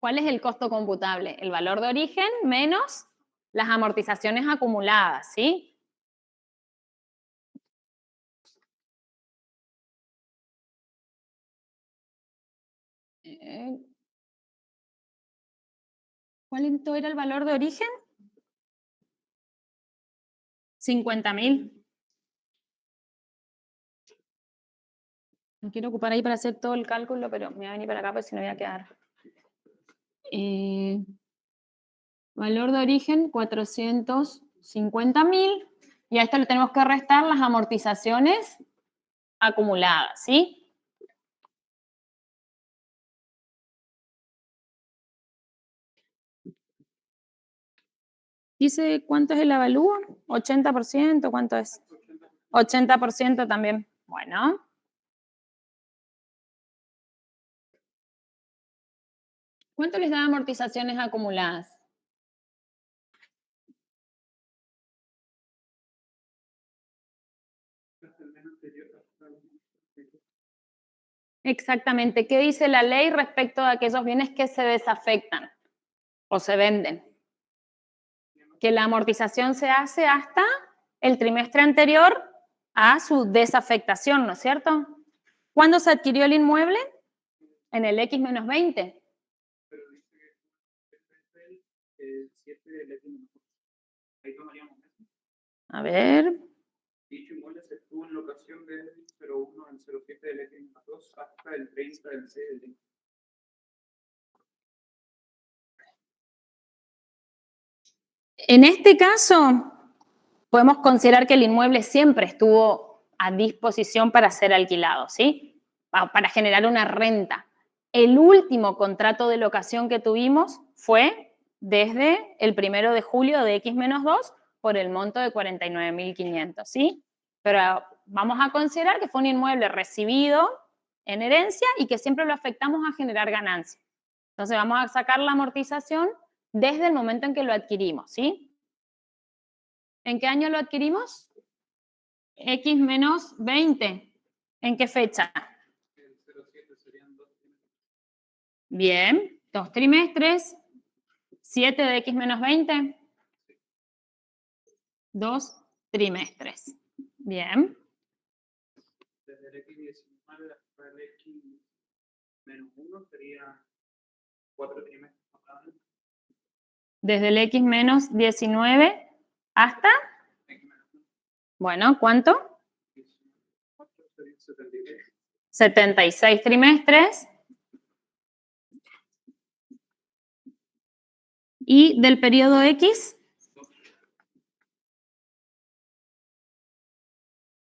¿Cuál es el costo computable? El valor de origen menos las amortizaciones acumuladas, ¿sí? ¿Cuánto era el valor de origen? 50.000. Me quiero ocupar ahí para hacer todo el cálculo, pero me voy a venir para acá porque si no voy a quedar. Valor de origen, 450.000. Y a esto le tenemos que restar las amortizaciones acumuladas, ¿sí? Dice, ¿cuánto es el avalúo? ¿80%? ¿Cuánto es? 80% también. Bueno. ¿Cuánto les da amortizaciones acumuladas? Exactamente. ¿Qué dice la ley respecto a aquellos bienes que se desafectan o se venden? Que la amortización se hace hasta el trimestre anterior a su desafectación, ¿no es cierto? ¿Cuándo se adquirió el inmueble? En el X-20. Pero dice que el 7 del X-. Ahí tomaríamos eso. A ver. Dicho inmueble se estuvo en locación del 01 al 07 del X-2 hasta el 30 del 6 del X. En este caso, podemos considerar que el inmueble siempre estuvo a disposición para ser alquilado, ¿sí? Para generar una renta. El último contrato de locación que tuvimos fue desde el 1 de julio de X-2 por el monto de 49.500, ¿sí? Pero vamos a considerar que fue un inmueble recibido en herencia y que siempre lo afectamos a generar ganancia. Entonces vamos a sacar la amortización desde el momento en que lo adquirimos, ¿sí? ¿En qué año lo adquirimos? X-20. ¿En qué fecha? El 07 serían 2 trimestres. Bien, 2 trimestres. 7 de X-20. 2 trimestres. Bien. X19 hasta el X-1 sería 4 trimestres. Desde el X menos 19 hasta, bueno, ¿cuánto? 76 trimestres. ¿Y del periodo X?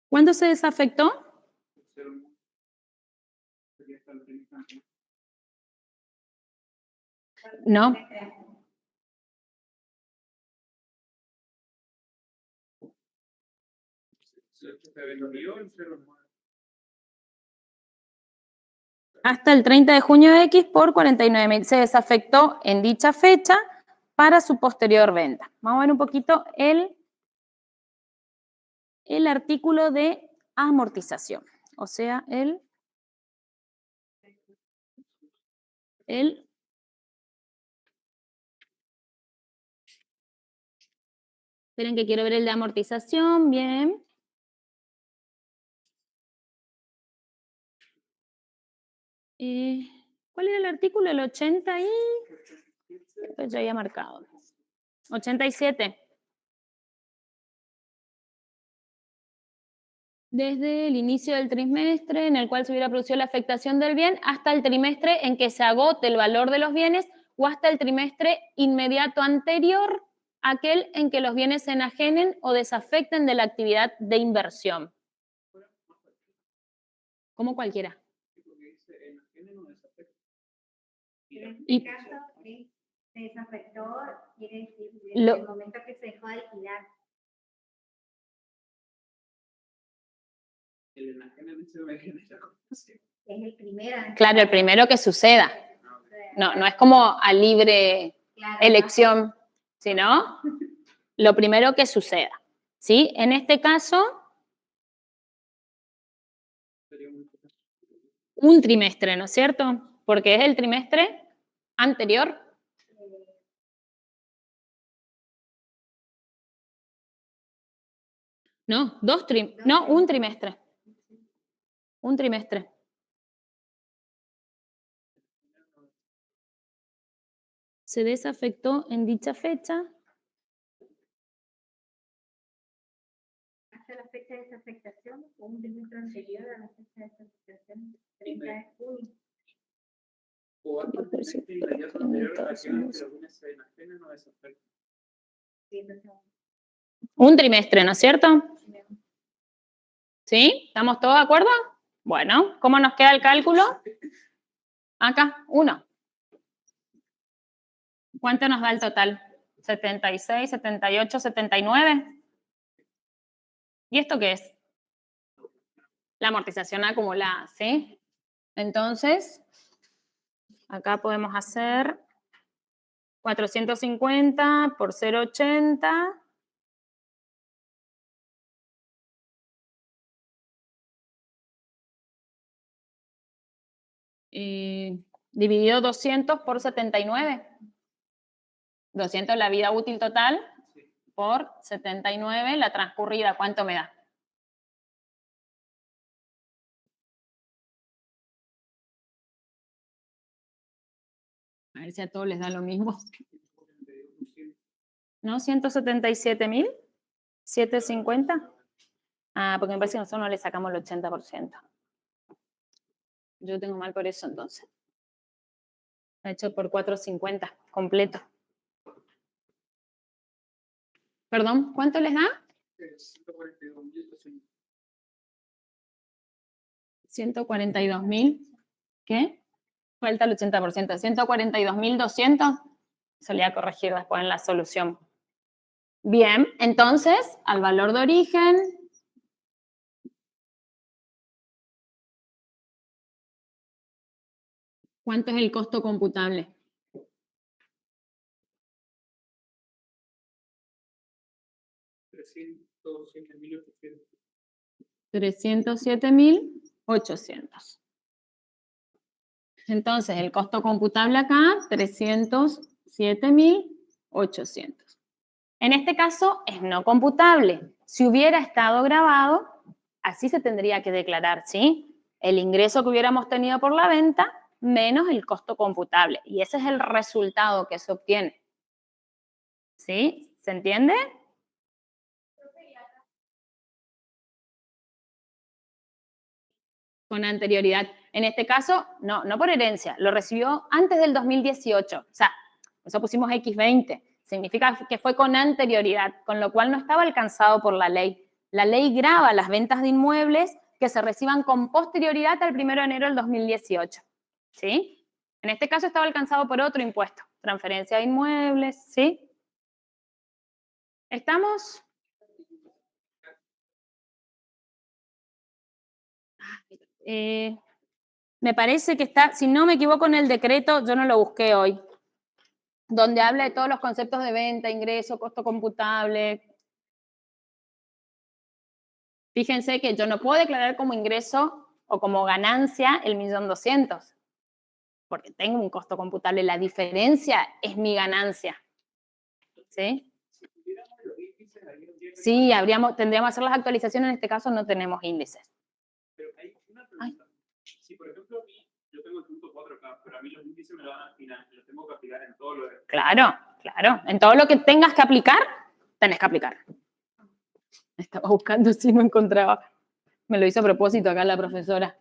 ¿Cuándo se desafectó? No. Hasta el 30 de junio X por 49.000. Se desafectó en dicha fecha para su posterior venta. Vamos a ver un poquito el artículo de amortización. O sea, esperen que quiero ver el de amortización, bien. ¿Cuál era el artículo? El 80 y... Pues ya había marcado. 87. Desde el inicio del trimestre en el cual se hubiera producido la afectación del bien hasta el trimestre en que se agote el valor de los bienes o hasta el trimestre inmediato anterior a aquel en que los bienes se enajenen o desafecten de la actividad de inversión. Como cualquiera. En Y- este caso, se desafectó, quiere decir, desde Lo- el momento que se dejó de alquilar. El enajenamiento se me genera confusión. Es el primero. Claro, el primero que suceda. No es como a libre Claro, elección, sino lo primero que suceda. ¿Sí? En este caso, Sería muy importante. un trimestre, ¿no es cierto? Porque es el trimestre anterior. No, un trimestre. Un trimestre. Se desafectó en dicha fecha. hasta la fecha de desafectación o un trimestre anterior a la fecha de desafectación, 30 de junio. O hasta el trimestre inmediato anterior a que los bienes se enajenen o desafecten. Sí, entonces, Un trimestre, ¿no es cierto? ¿Sí? ¿Estamos todos de acuerdo? Bueno, ¿cómo nos queda el cálculo? Acá, 1. ¿Cuánto nos da el total? 76, 78, 79. ¿Y esto qué es? La amortización acumulada, ¿sí? Entonces, acá podemos hacer 450 por 0,80. Dividido 200 por 79. 200 la vida útil total por 79, la transcurrida, ¿cuánto me da? A ver si a todos les da lo mismo. ¿No? 177.000, 750. Ah, porque me parece que nosotros no le sacamos el 80%. Yo tengo mal por eso entonces. Hecho por 450, completo. Perdón, ¿cuánto les da? 142.200. 142.000. ¿Qué? Falta el 80%. 142.200. Solía corregir después en la solución. Bien, entonces, al valor de origen, ¿cuánto es el costo computable? 307.800. Entonces, el costo computable acá, 307.800. En este caso, es no computable. Si hubiera estado grabado, Así se tendría que declarar, ¿sí? El ingreso que hubiéramos tenido por la venta menos el costo computable. Y ese es el resultado que se obtiene. ¿Sí? ¿Se entiende? Con anterioridad. En este caso, no por herencia, lo recibió antes del 2018. O sea, eso pusimos X20. Significa que fue con anterioridad, con lo cual no estaba alcanzado por la ley. La ley grava las ventas de inmuebles que se reciban con posterioridad al 1 de enero del 2018. ¿Sí? En este caso estaba alcanzado por otro impuesto, transferencia de inmuebles, ¿sí? ¿Estamos? Me parece que está, si no me equivoco en el decreto, yo no lo busqué hoy, donde habla de todos los conceptos de venta, ingreso, costo computable. Fíjense que yo no puedo declarar como ingreso o como ganancia el 1.200.000, porque tengo un costo computable. La diferencia es mi ganancia. ¿Sí? Si tuviéramos los índices, ahí habría que Sí, tendríamos que hacer las actualizaciones, en este caso no tenemos índices. Pero hay una pregunta. Si, por ejemplo, a mí, yo tengo el punto 4 acá, pero a mí los índices me lo van a afinar, los tengo que aplicar en todo lo de... Claro. En todo lo que tengas que aplicar, tenés que aplicar. Estaba buscando si no encontraba. Me lo hizo a propósito acá la profesora.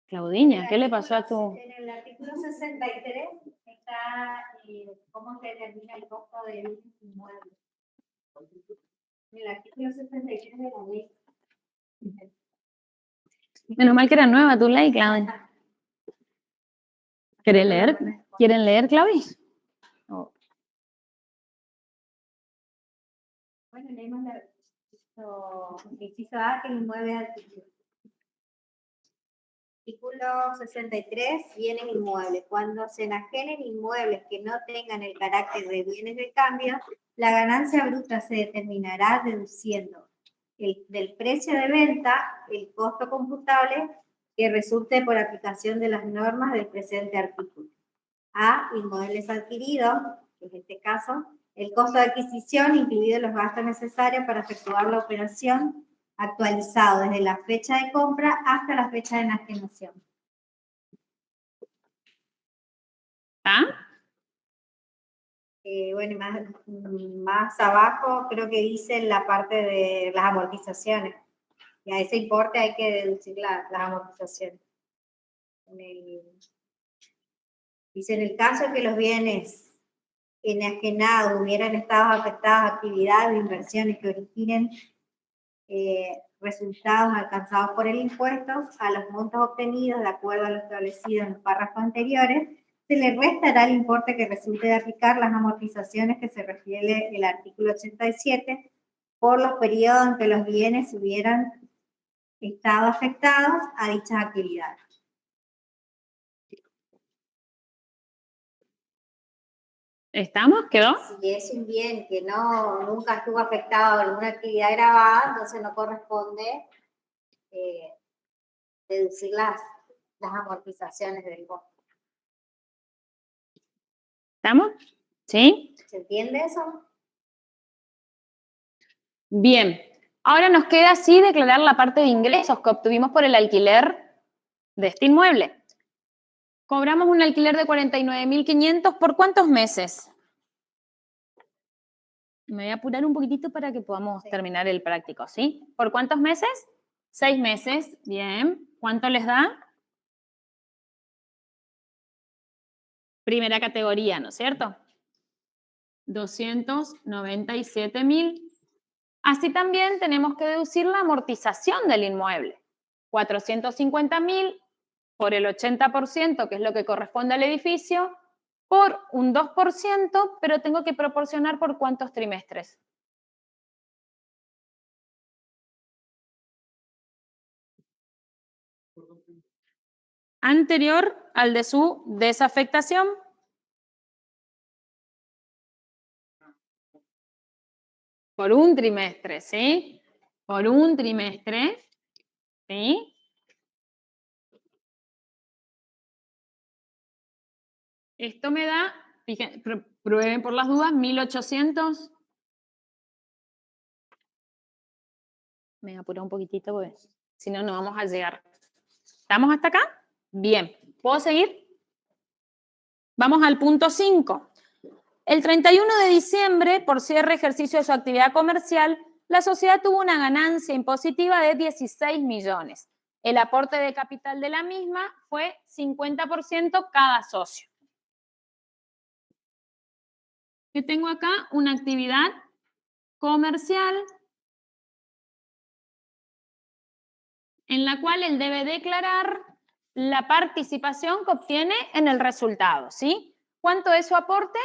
Claudiña, ¿qué le pasó a tu...? En el artículo 63 está cómo se determina el costo de bienes inmuebles. En el artículo 63 de la ley. Menos mal que era nueva tu ley, Claudia. ¿Quieres leer? ¿Quieren leer, Claudia? Oh. Bueno, leemos el inciso A, que el inmueble adquirido. Artículo 63, bienes inmuebles. Cuando se enajenen inmuebles que no tengan el carácter de bienes de cambio, la ganancia bruta se determinará deduciendo del precio de venta el costo computable que resulte por aplicación de las normas del presente artículo. A, inmuebles adquiridos, en este caso, el costo de adquisición, incluidos los gastos necesarios para efectuar la operación, actualizado desde la fecha de compra hasta la fecha de enajenación. ¿Ah? Bueno, más abajo creo que dice la parte de las amortizaciones. Y a ese importe hay que deducir las amortizaciones. Dice, en el caso que los bienes enajenados hubieran estado afectados a actividades o inversiones que originen resultados alcanzados por el impuesto, a los montos obtenidos de acuerdo a lo establecido en los párrafos anteriores, se le restará el importe que resulte de aplicar las amortizaciones que se refiere el artículo 87 por los periodos en que los bienes hubieran estado afectados a dichas actividades. ¿Estamos? ¿Quedó? Si es un bien que nunca estuvo afectado a alguna actividad grabada, entonces no corresponde deducir las amortizaciones del costo. ¿Estamos? ¿Sí? ¿Se entiende eso? Bien. Ahora nos queda así declarar la parte de ingresos que obtuvimos por el alquiler de este inmueble. Cobramos un alquiler de 49.500 ¿por cuántos meses? Me voy a apurar un poquitito para que podamos terminar el práctico, ¿sí? ¿Por cuántos meses? 6 meses. Bien. ¿Cuánto les da? Primera categoría, ¿no es cierto? 297.000. Así también tenemos que deducir la amortización del inmueble. 450.000 por el 80%, que es lo que corresponde al edificio, por un 2%, pero tengo que proporcionar por cuántos trimestres. Anterior al de su desafectación. Por un trimestre, ¿sí? Por un trimestre, ¿sí? Esto me da, fíjense, prueben por las dudas, 1.800 Me voy a apurar un poquitito porque si no, no vamos a llegar. ¿Estamos hasta acá? Bien. ¿Puedo seguir? Vamos al punto 5. El 31 de diciembre, por cierre ejercicio de su actividad comercial, la sociedad tuvo una ganancia impositiva de 16 millones. El aporte de capital de la misma fue 50% cada socio. Yo tengo acá una actividad comercial en la cual él debe declarar la participación que obtiene en el resultado, ¿sí? ¿Cuánto es su aporte?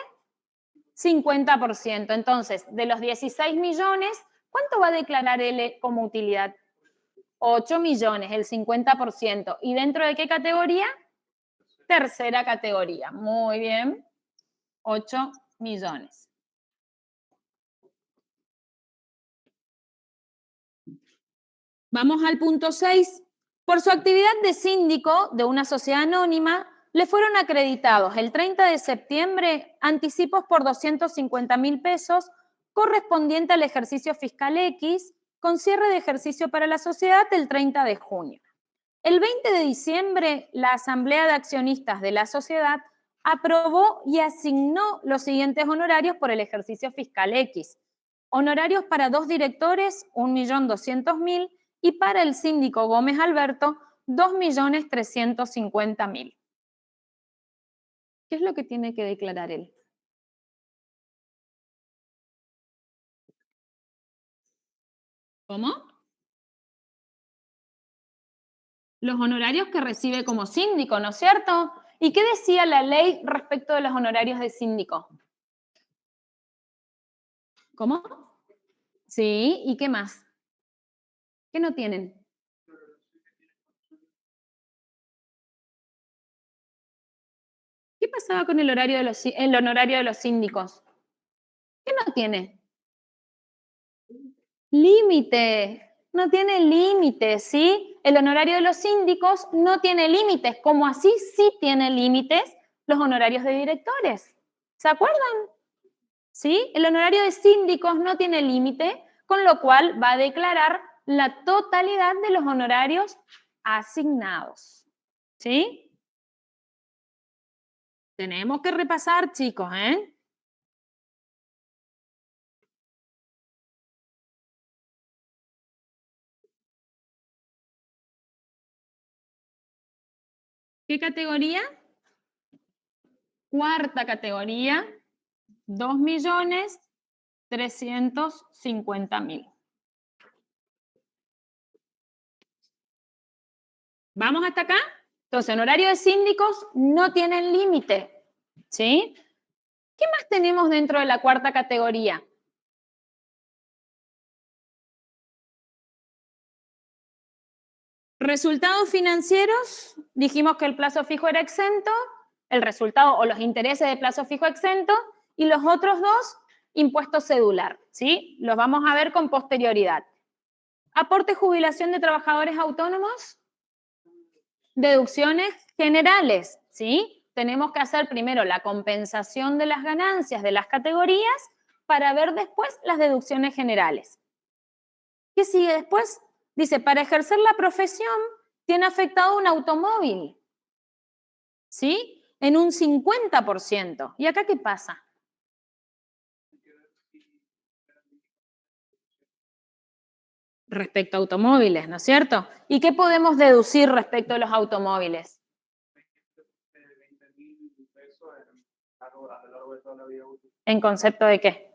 50%. Entonces, de los 16 millones, ¿cuánto va a declarar él como utilidad? 8 millones, el 50%. ¿Y dentro de qué categoría? Tercera categoría. Muy bien. 8 millones. Vamos al punto 6. Por su actividad de síndico de una sociedad anónima, le fueron acreditados el 30 de septiembre anticipos por 250.000 pesos correspondiente al ejercicio fiscal X, con cierre de ejercicio para la sociedad el 30 de junio. El 20 de diciembre, la Asamblea de Accionistas de la sociedad aprobó y asignó los siguientes honorarios por el ejercicio fiscal X. Honorarios para 2 directores, 1.200.000, y para el síndico Gómez Alberto, 2.350.000. ¿Qué es lo que tiene que declarar él? ¿Cómo? Los honorarios que recibe como síndico, ¿no es cierto? ¿Y qué decía la ley respecto de los honorarios de síndico? ¿Cómo? Sí, ¿y qué más? ¿Qué no tienen? ¿Qué pasaba con el honorario de los síndicos? ¿Qué no tiene? Límite. No tiene límite, ¿sí? El honorario de los síndicos no tiene límites, como así sí tiene límites los honorarios de directores. ¿Se acuerdan? ¿Sí? El honorario de síndicos no tiene límite, con lo cual va a declarar la totalidad de los honorarios asignados. ¿Sí? Tenemos que repasar, chicos, ¿eh? ¿Qué categoría? Cuarta categoría, 2.350.000. ¿Vamos hasta acá? Entonces, honorario de síndicos no tienen límite, ¿sí? ¿Qué más tenemos dentro de la cuarta categoría? Resultados financieros, dijimos que el plazo fijo era exento, el resultado o los intereses de plazo fijo exento, y los otros dos, impuesto cedular, ¿sí? Los vamos a ver con posterioridad. Aporte jubilación de trabajadores autónomos, deducciones generales, ¿sí? Tenemos que hacer primero la compensación de las ganancias de las categorías para ver después las deducciones generales. ¿Qué sigue después? Dice, para ejercer la profesión tiene afectado un automóvil, ¿sí? En un 50%. ¿Y acá qué pasa? Respecto a automóviles, ¿no es cierto? ¿Y qué podemos deducir respecto a los automóviles? ¿En concepto de qué?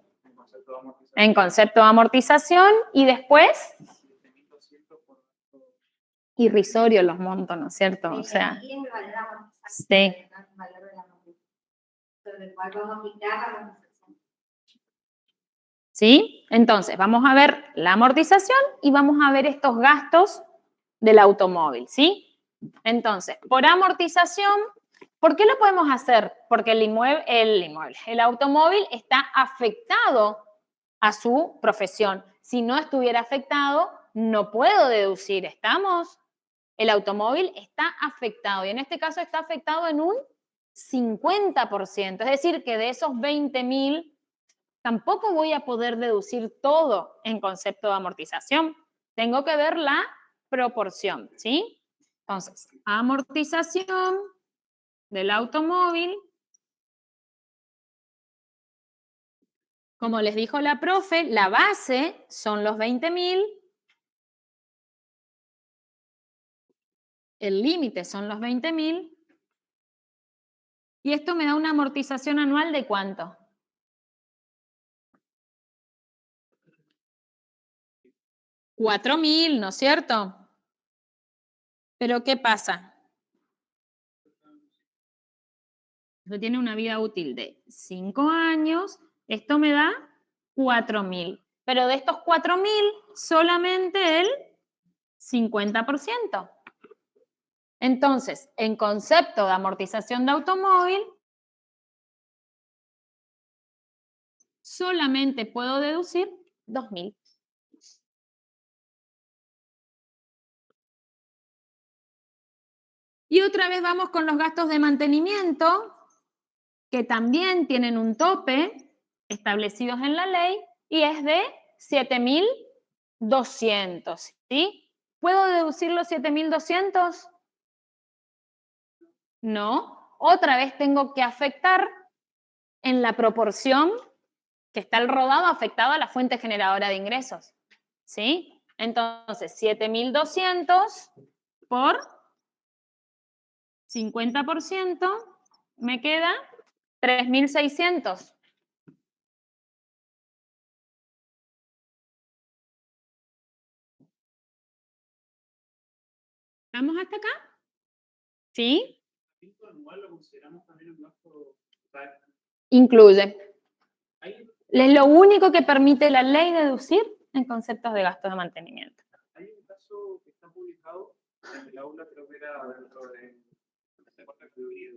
En concepto de amortización y después irrisorio los montos, ¿no es cierto? O sea, sí. ¿Sí? Entonces, vamos a ver la amortización y vamos a ver estos gastos del automóvil, ¿sí? Entonces, por amortización, ¿por qué lo podemos hacer? Porque el automóvil está afectado a su profesión. Si no estuviera afectado, no puedo deducir, ¿estamos? El automóvil está afectado y en este caso está afectado en un 50%, es decir, que de esos 20.000 tampoco voy a poder deducir todo en concepto de amortización. Tengo que ver la proporción, ¿sí? Entonces, amortización del automóvil. Como les dijo la profe, la base son los 20.000. El límite son los 20.000. Y esto me da una amortización anual de ¿cuánto? 4.000, ¿no es cierto? Pero ¿qué pasa? Esto tiene una vida útil de 5 años. Esto me da 4.000. Pero de estos 4.000, solamente el 50%. Entonces, en concepto de amortización de automóvil, solamente puedo deducir 2.000. Y otra vez vamos con los gastos de mantenimiento, que también tienen un tope establecidos en la ley y es de 7.200, ¿sí? ¿Puedo deducir los 7.200? No. Otra vez tengo que afectar en la proporción que está el rodado afectado a la fuente generadora de ingresos, ¿sí? Entonces, 7.200 por 50% me queda 3.600. ¿Estamos hasta acá? ¿Sí? Anual lo consideramos también un gasto total. Incluye. Hay Es lo único que permite la ley deducir en conceptos de gastos de mantenimiento. Hay un caso que está publicado en el aula, creo que era dentro de la cuarta categoría,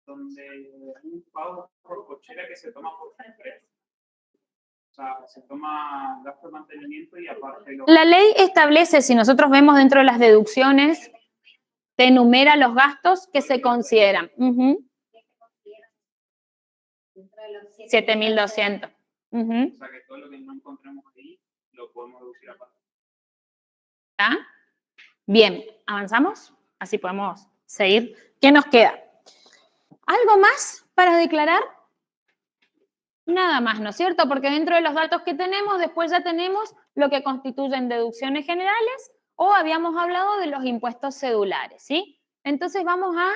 donde hay un pago por cochera que se toma por empresa. O sea, se toma gasto de mantenimiento y aparte lo... La ley establece, si nosotros vemos dentro de las deducciones, te enumera los gastos que se consideran. 7.200. O sea, que todo lo que no encontremos ahí lo podemos deducir aparte. ¿Está? Bien, ¿avanzamos? Así podemos seguir. ¿Qué nos queda? ¿Algo más para declarar? Nada más, ¿no es cierto? Porque dentro de los datos que tenemos, después ya tenemos lo que constituyen deducciones generales o habíamos hablado de los impuestos cedulares, ¿sí? Entonces vamos a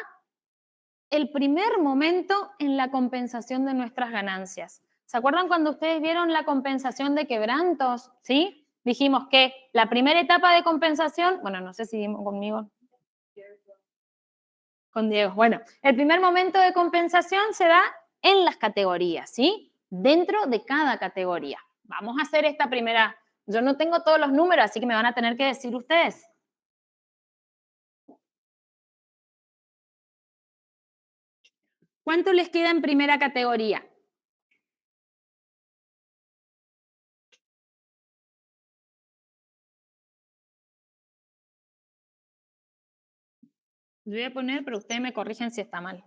el primer momento en la compensación de nuestras ganancias. ¿Se acuerdan cuando ustedes vieron la compensación de quebrantos? ¿Sí? Dijimos que la primera etapa de compensación, bueno, no sé si vimos conmigo. Con Diego. Bueno, el primer momento de compensación se da en las categorías, ¿sí? Dentro de cada categoría. Vamos a hacer esta primera. Yo no tengo todos los números, así que me van a tener que decir ustedes. ¿Cuánto les queda en primera categoría? Yo voy a poner, pero ustedes me corrigen si está mal.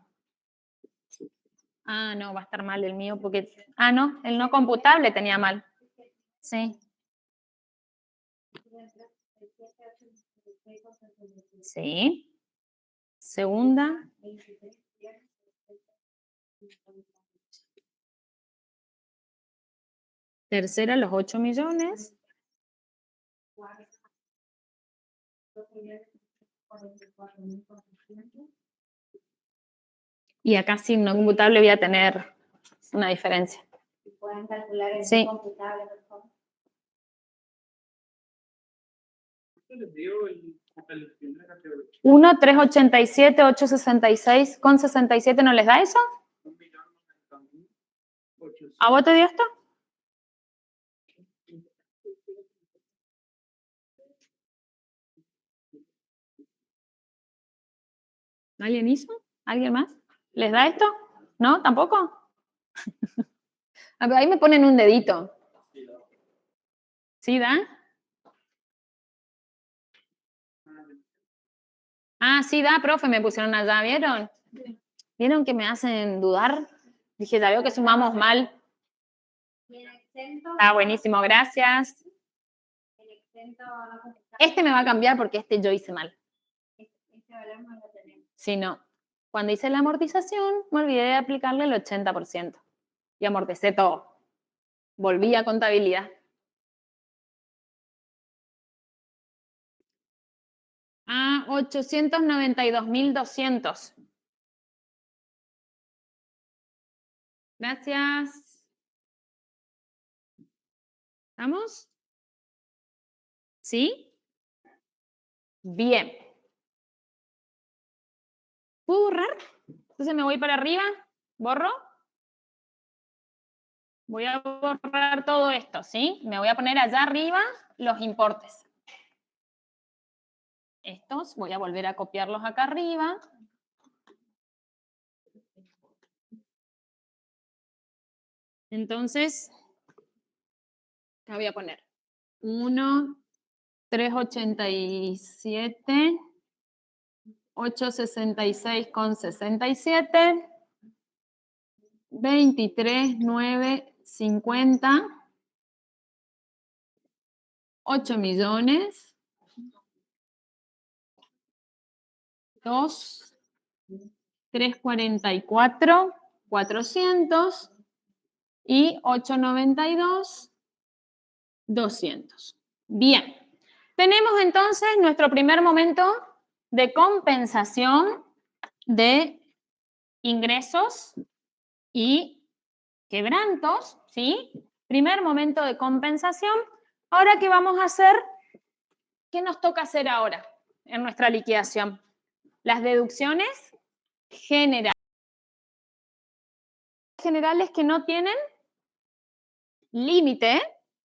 Ah, no, va a estar mal el mío porque... Ah, no, el no computable tenía mal. Sí. Sí. Segunda. Tercera, los 8 millones. Y acá sin no computable voy a tener una diferencia. Pueden calcular el Sí. computable, por favor. Yo les digo el primera categoría. 1, 387, 866 con 67, ¿no les da eso? 1.090.800. ¿A vos te dio esto? ¿Alguien hizo? ¿Alguien más? ¿Les da esto? ¿No? ¿Tampoco? Ahí me ponen un dedito. ¿Sí da? Ah, sí da, profe, me pusieron allá, ¿vieron? ¿Vieron que me hacen dudar? Dije, ya veo que sumamos mal. Y en exento, Ah, buenísimo, gracias. en exento Este me va a cambiar porque este yo hice mal. Este valor no lo tenemos. Si no, cuando hice la amortización, me olvidé de aplicarle el 80%. Y amorticé todo. Volví a contabilidad. A 892.200. Gracias. ¿Vamos? ¿Sí? Bien. ¿Puedo borrar? Entonces me voy para arriba. ¿Borro? Voy a borrar todo esto, ¿sí? Me voy a poner allá arriba los importes. Estos voy a volver a copiarlos acá arriba. Entonces, acá voy a poner 1, 387, 866,67, 23,950, 8 millones, 2, 344, 400 y 892, 200. Bien. Tenemos entonces nuestro primer momento de compensación de ingresos y quebrantos, ¿sí? Primer momento de compensación. Ahora, ¿qué vamos a hacer? ¿Qué nos toca hacer ahora en nuestra liquidación? Las deducciones generales. Generales que no tienen límite,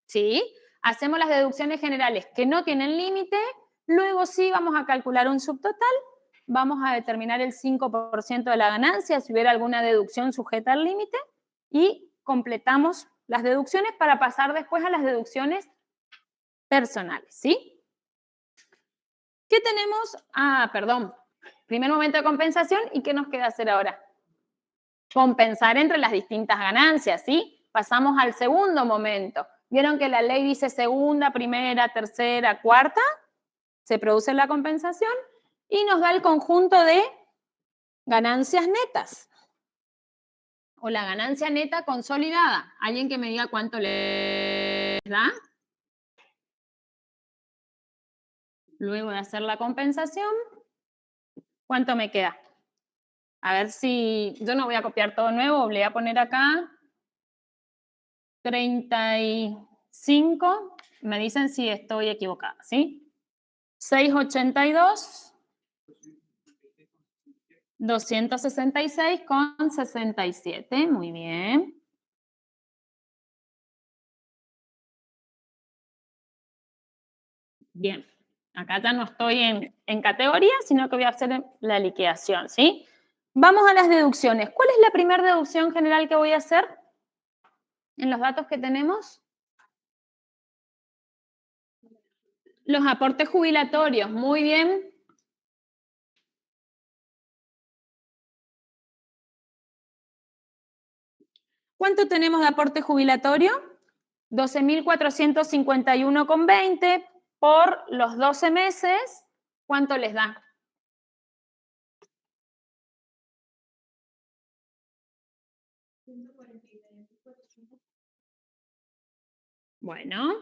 ¿sí? Hacemos las deducciones generales que no tienen límite, luego sí vamos a calcular un subtotal, vamos a determinar el 5% de la ganancia si hubiera alguna deducción sujeta al límite y completamos las deducciones para pasar después a las deducciones personales, ¿sí? ¿Qué tenemos? Perdón. Primer momento de compensación, ¿y qué nos queda hacer ahora? Compensar entre las distintas ganancias, ¿sí? Pasamos al segundo momento. ¿Vieron que la ley dice segunda, primera, tercera, cuarta? Se produce la compensación y nos da el conjunto de ganancias netas. O la ganancia neta consolidada. ¿Alguien que me diga cuánto les da? Luego de hacer la compensación, ¿cuánto me queda? A ver si, yo no voy a copiar todo nuevo, le voy a poner acá 35, me dicen si estoy equivocada, ¿sí? 682, 266,67, muy bien. Bien, acá ya no estoy en categoría, sino que voy a hacer la liquidación, ¿sí? Vamos a las deducciones. ¿Cuál es la primera deducción general que voy a hacer en los datos que tenemos? Los aportes jubilatorios, muy bien. ¿Cuánto tenemos de aporte jubilatorio? 12.451,20 por los 12 meses. ¿Cuánto les da? Bueno,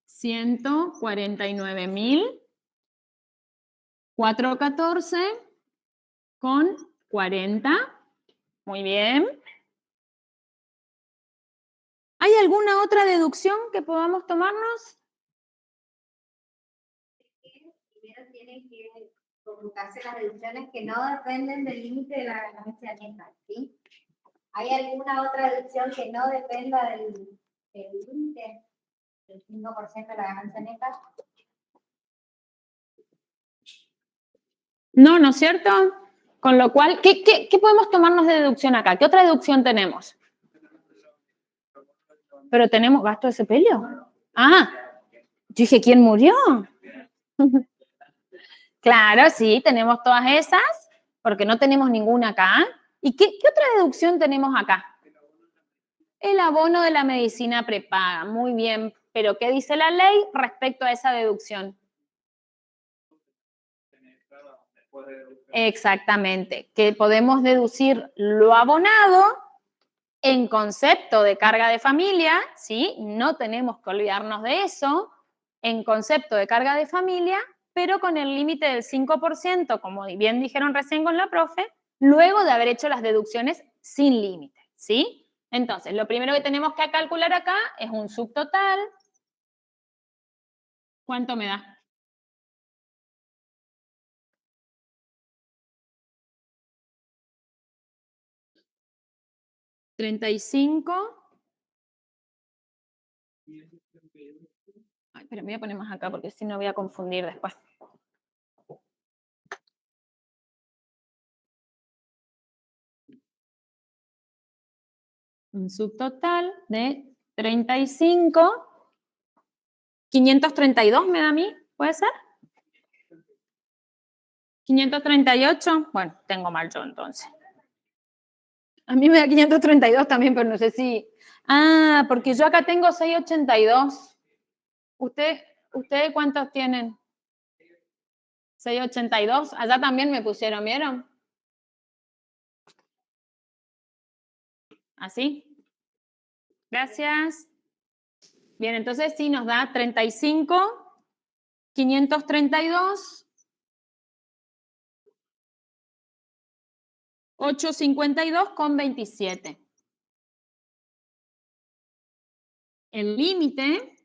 149.414,40. Muy bien. ¿Hay alguna otra deducción que podamos tomarnos? Primero tienen que colocarse las deducciones que no dependen del límite de la ganancia neta, ¿sí? ¿Hay alguna otra deducción que no dependa del límite del 5% de la ganancia neta? No, ¿no es cierto? Con lo cual, ¿qué podemos tomarnos de deducción acá? ¿Qué otra deducción tenemos? Pero tenemos gasto de sepelio. Ah, yo dije, ¿quién murió? Claro, sí, tenemos todas esas, porque no tenemos ninguna acá. ¿Y qué otra deducción tenemos acá? El abono de la medicina prepaga, muy bien, Pero ¿qué dice la ley respecto a esa deducción? Exactamente, que podemos deducir lo abonado en concepto de carga de familia, ¿sí? No tenemos que olvidarnos de eso, en concepto de carga de familia, pero con el límite del 5%, como bien dijeron recién con la profe, luego de haber hecho las deducciones sin límite, ¿sí? Entonces, lo primero que tenemos que calcular acá es un subtotal. ¿Cuánto me da? ¿35? Ay, pero me voy a poner más acá porque si no voy a confundir después. Un subtotal de 35. 532 me da a mí, ¿puede ser? 538, bueno, tengo mal yo entonces. A mí me da 532 también, pero no sé si... Ah, porque yo acá tengo 682. ¿Ustedes cuántos tienen? 682. Allá también me pusieron, ¿vieron? ¿Así? Gracias. Bien, entonces sí nos da 35, 532, 852,27. El límite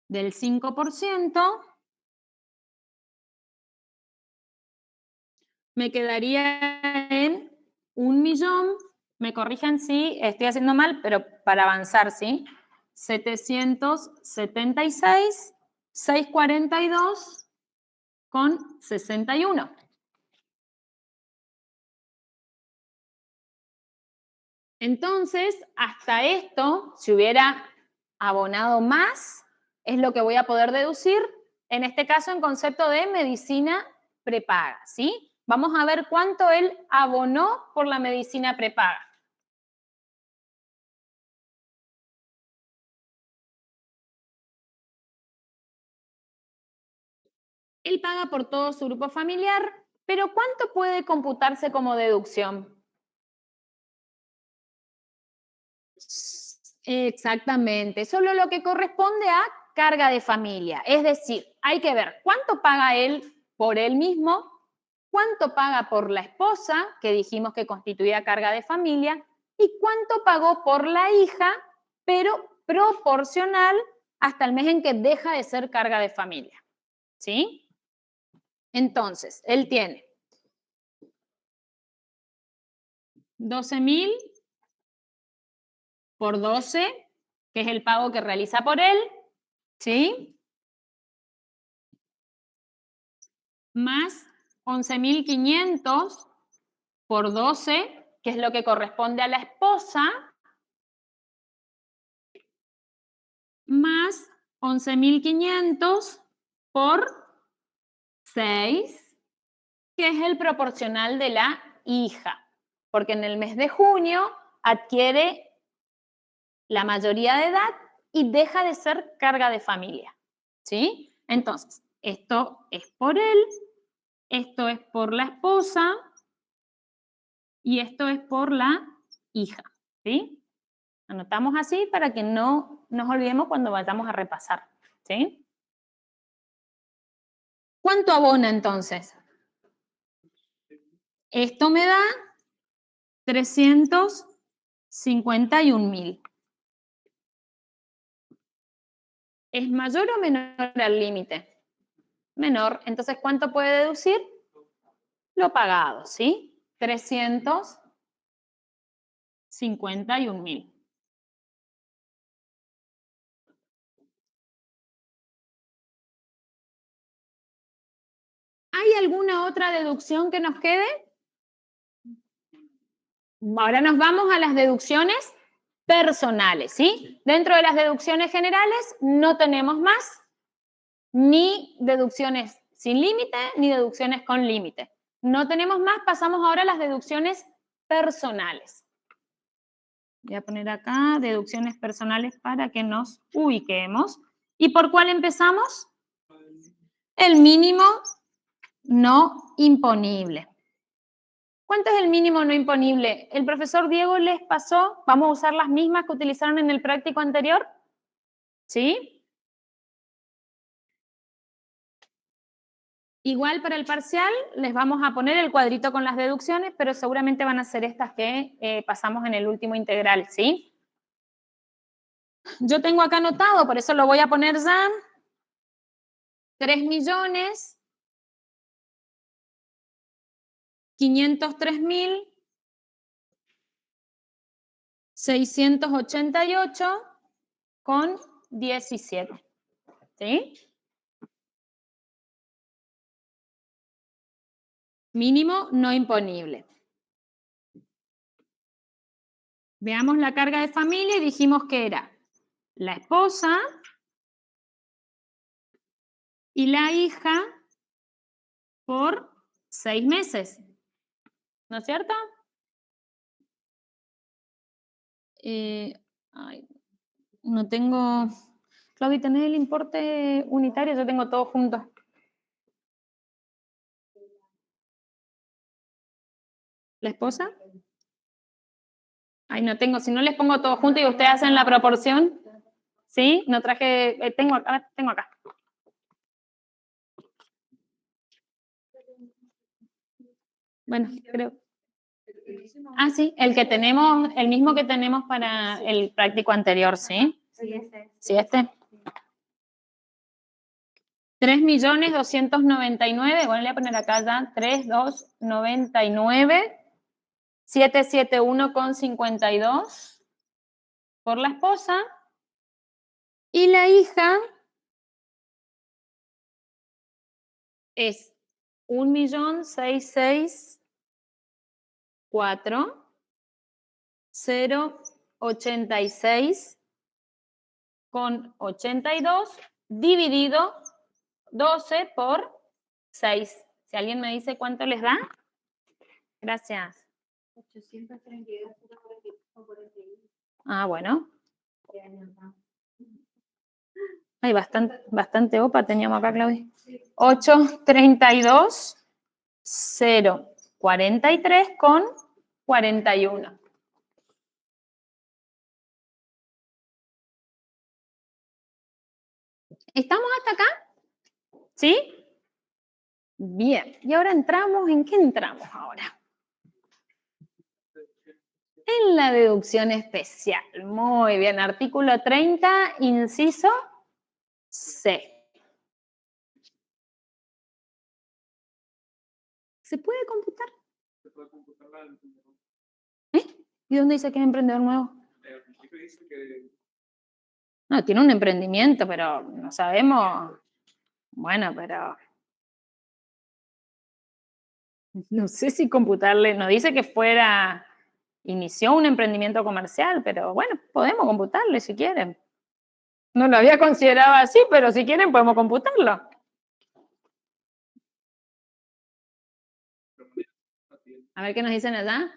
del 5% me quedaría en 1.000.000, me corrijan si estoy haciendo mal, pero para avanzar, ¿sí? 776,642,61. Entonces, hasta esto, si hubiera abonado más, es lo que voy a poder deducir, en este caso en concepto de medicina prepaga, ¿sí? Vamos a ver cuánto él abonó por la medicina prepaga. Él paga por todo su grupo familiar, pero ¿cuánto puede computarse como deducción? Exactamente, solo lo que corresponde a carga de familia. Es decir, hay que ver cuánto paga él por él mismo, cuánto paga por la esposa, que dijimos que constituía carga de familia, y cuánto pagó por la hija, pero proporcional hasta el mes en que deja de ser carga de familia. ¿Sí? Entonces, él tiene 12.000 por 12, que es el pago que realiza por él, ¿sí? Más 11.500 por 12, que es lo que corresponde a la esposa, más 11.500 por 6, que es el proporcional de la hija, porque en el mes de junio adquiere la mayoría de edad y deja de ser carga de familia, ¿sí? Entonces, esto es por él, esto es por la esposa y esto es por la hija, ¿sí? Anotamos así para que no nos olvidemos cuando vayamos a repasar, ¿sí? ¿Cuánto abona entonces? Esto me da 351.000. ¿Es mayor o menor al límite? Menor. Entonces, ¿cuánto puede deducir? Lo pagado, ¿sí? 351.000. ¿Hay alguna otra deducción que nos quede? Ahora nos vamos a las deducciones personales, ¿sí? Dentro de las deducciones generales no tenemos más ni deducciones sin límite ni deducciones con límite. No tenemos más, pasamos ahora a las deducciones personales. Voy a poner acá deducciones personales para que nos ubiquemos. ¿Y por cuál empezamos? El mínimo no imponible. ¿Cuánto es el mínimo no imponible? El profesor Diego les pasó, vamos a usar las mismas que utilizaron en el práctico anterior, ¿sí? Igual para el parcial les vamos a poner el cuadrito con las deducciones, pero seguramente van a ser estas que pasamos en el último integral, ¿sí? Yo tengo acá anotado, por eso lo voy a poner ya, 3.503.688,17, ¿sí? Mínimo no imponible. Veamos la carga de familia y dijimos que era la esposa y la hija por 6 meses. ¿No es cierto? Ay, no tengo... Claudia, ¿tenés el importe unitario? Yo tengo todo junto. ¿La esposa? Ay, no tengo. Si no les pongo todo junto y ustedes hacen la proporción. ¿Sí? No traje... tengo acá. Bueno, creo... Ah, sí, el que tenemos, el mismo que tenemos para el práctico anterior, ¿sí? Sí, ese. Sí, este. 3.299.000, bueno, le voy a poner acá ya, 3.299.771,52 por la esposa. Y la hija es 1.664.086,82 dividido 12 por 6. Si alguien me dice cuánto les da. Gracias. 832,41. Ah, bueno. Hay bastante OPA teníamos acá, Claudia. 832,043,41. ¿Estamos hasta acá? ¿Sí? Bien. Y ahora entramos, ¿en qué entramos ahora? En la deducción especial. Muy bien. Artículo 30, inciso C. ¿Se puede computar? Se puede computar la del emprendedor. ¿Y dónde dice que es emprendedor nuevo? Al principio dice que No, tiene un emprendimiento, pero no sabemos. Bueno, pero no sé si computarle, no dice que inició un emprendimiento comercial, pero bueno, podemos computarle si quieren. No lo había considerado así, pero si quieren podemos computarlo. A ver qué nos dicen allá.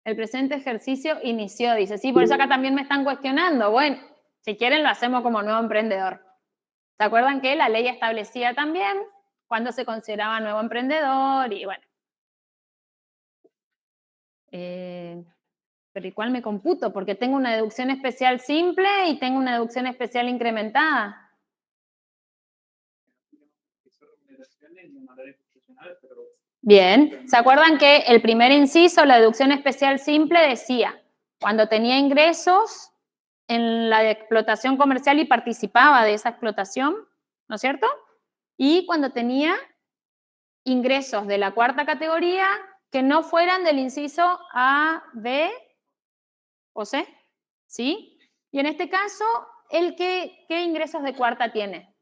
El presente ejercicio inició, dice, sí, por eso acá también me están cuestionando. Bueno, si quieren lo hacemos como nuevo emprendedor. ¿Se acuerdan que la ley establecía también cuándo se consideraba nuevo emprendedor? Y bueno. Pero ¿y cuál me computo? Porque tengo una deducción especial simple y tengo una deducción especial incrementada. Bien, ¿se acuerdan que el primer inciso, la deducción especial simple, decía, cuando tenía ingresos en la explotación comercial y participaba de esa explotación, ¿no es cierto? Y cuando tenía ingresos de la cuarta categoría que no fueran del inciso A, B o C, ¿sí? Y en este caso, ¿qué ingresos de cuarta tiene?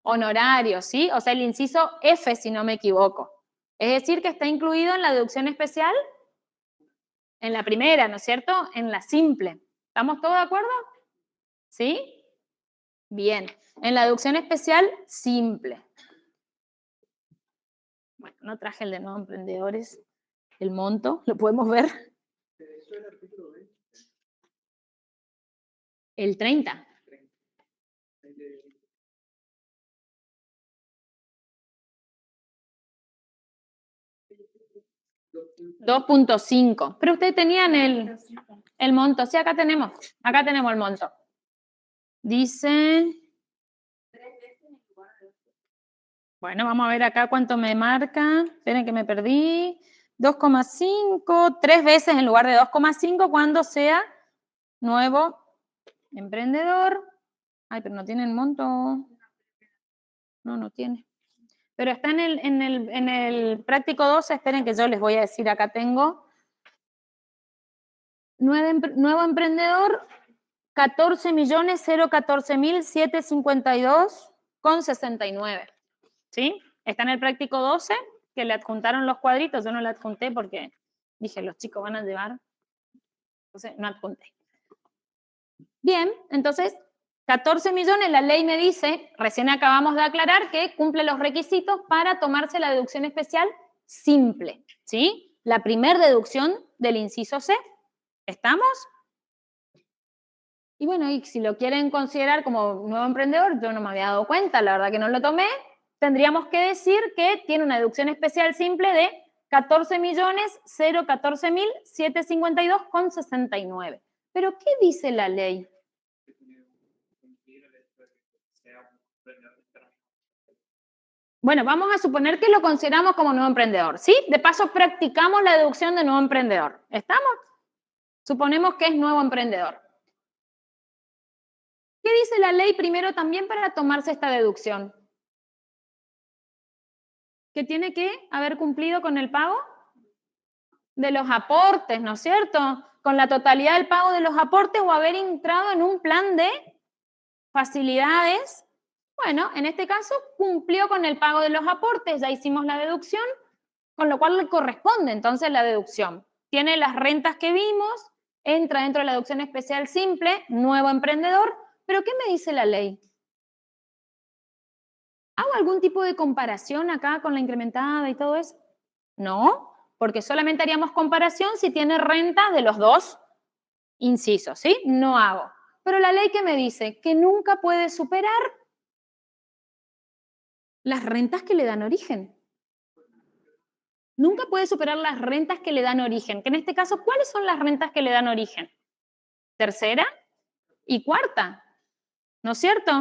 Honorarios, ¿sí? O sea, el inciso F, si no me equivoco. Es decir, que está incluido en la deducción especial, en la primera, ¿no es cierto? En la simple. ¿Estamos todos de acuerdo? ¿Sí? Bien. En la deducción especial, simple. Bueno, no traje el de nuevos emprendedores, el monto, ¿lo podemos ver? El 30. 2.5. Pero ustedes tenían el monto. Sí, acá tenemos el monto. Dice... Bueno, vamos a ver acá cuánto me marca. Esperen que me perdí. 2,5, 3 veces en lugar de 2,5 cuando sea nuevo emprendedor. Ay, pero no tiene el monto. No tiene. Pero está en el práctico 12. Esperen que yo les voy a decir. Acá tengo. Nuevo emprendedor, 14.014.752,69. ¿Sí? Está en el práctico 12, que le adjuntaron los cuadritos. Yo no le adjunté porque dije, los chicos van a llevar. Entonces, no adjunté. Bien, entonces, 14 millones, la ley me dice, recién acabamos de aclarar, que cumple los requisitos para tomarse la deducción especial simple. ¿Sí? La primer deducción del inciso C. ¿Estamos? Y bueno, y si lo quieren considerar como nuevo emprendedor, yo no me había dado cuenta, la verdad que no lo tomé, tendríamos que decir que tiene una deducción especial simple de 14.014.752,69. ¿Pero qué dice la ley? Bueno, vamos a suponer que lo consideramos como nuevo emprendedor, ¿sí? De paso, practicamos la deducción de nuevo emprendedor. ¿Estamos? Suponemos que es nuevo emprendedor. ¿Qué dice la ley primero también para tomarse esta deducción? Que tiene que haber cumplido con el pago de los aportes, ¿no es cierto? Con la totalidad del pago de los aportes o haber entrado en un plan de facilidades. Bueno, en este caso cumplió con el pago de los aportes, ya hicimos la deducción, con lo cual le corresponde entonces la deducción. Tiene las rentas que vimos, entra dentro de la deducción especial simple, nuevo emprendedor, pero ¿qué me dice la ley? ¿Hago algún tipo de comparación acá con la incrementada y todo eso? No, porque solamente haríamos comparación si tiene renta de los dos incisos, ¿sí? No hago. Pero la ley que me dice que nunca puede superar las rentas que le dan origen. Nunca puede superar las rentas que le dan origen. Que en este caso, ¿cuáles son las rentas que le dan origen? Tercera y cuarta, ¿no es cierto?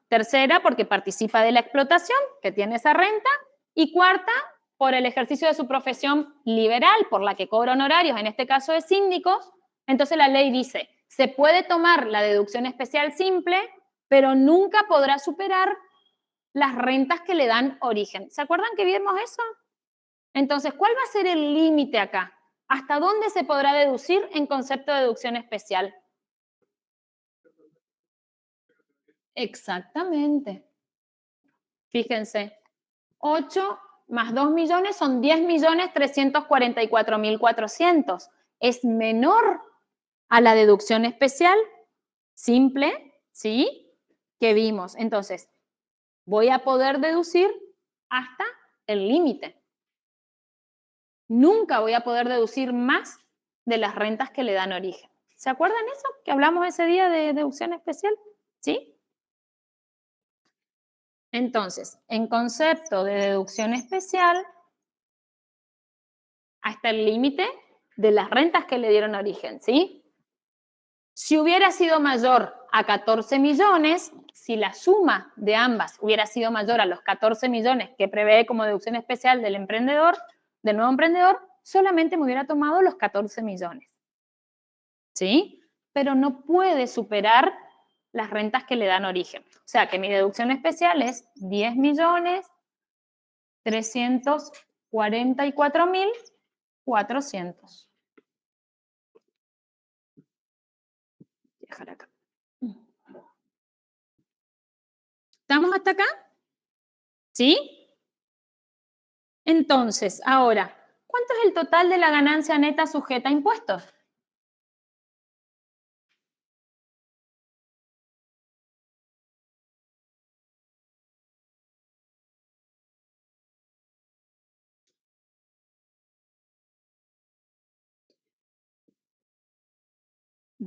Tercera porque participa de la explotación, que tiene esa renta, y cuarta por el ejercicio de su profesión liberal, por la que cobra honorarios, en este caso de síndicos. Entonces la ley dice, se puede tomar la deducción especial simple, pero nunca podrá superar las rentas que le dan origen. ¿Se acuerdan que vimos eso? Entonces, ¿cuál va a ser el límite acá? ¿Hasta dónde se podrá deducir en concepto de deducción especial? Exactamente. Fíjense, 8 más 2 millones son 10.344.400. Es menor a la deducción especial simple, ¿sí? Que vimos. Entonces, voy a poder deducir hasta el límite. Nunca voy a poder deducir más de las rentas que le dan origen. ¿Se acuerdan eso? Que hablamos ese día de deducción especial, ¿sí? Entonces, en concepto de deducción especial, hasta el límite de las rentas que le dieron origen, ¿sí? Si hubiera sido mayor a 14 millones, si la suma de ambas hubiera sido mayor a los 14 millones que prevé como deducción especial del emprendedor, del nuevo emprendedor, solamente me hubiera tomado los 14 millones, ¿sí? Pero no puede superar las rentas que le dan origen. O sea que mi deducción especial es 10.344.400. Dejar acá. ¿Estamos hasta acá? ¿Sí? Entonces, ahora, ¿cuánto es el total de la ganancia neta sujeta a impuestos?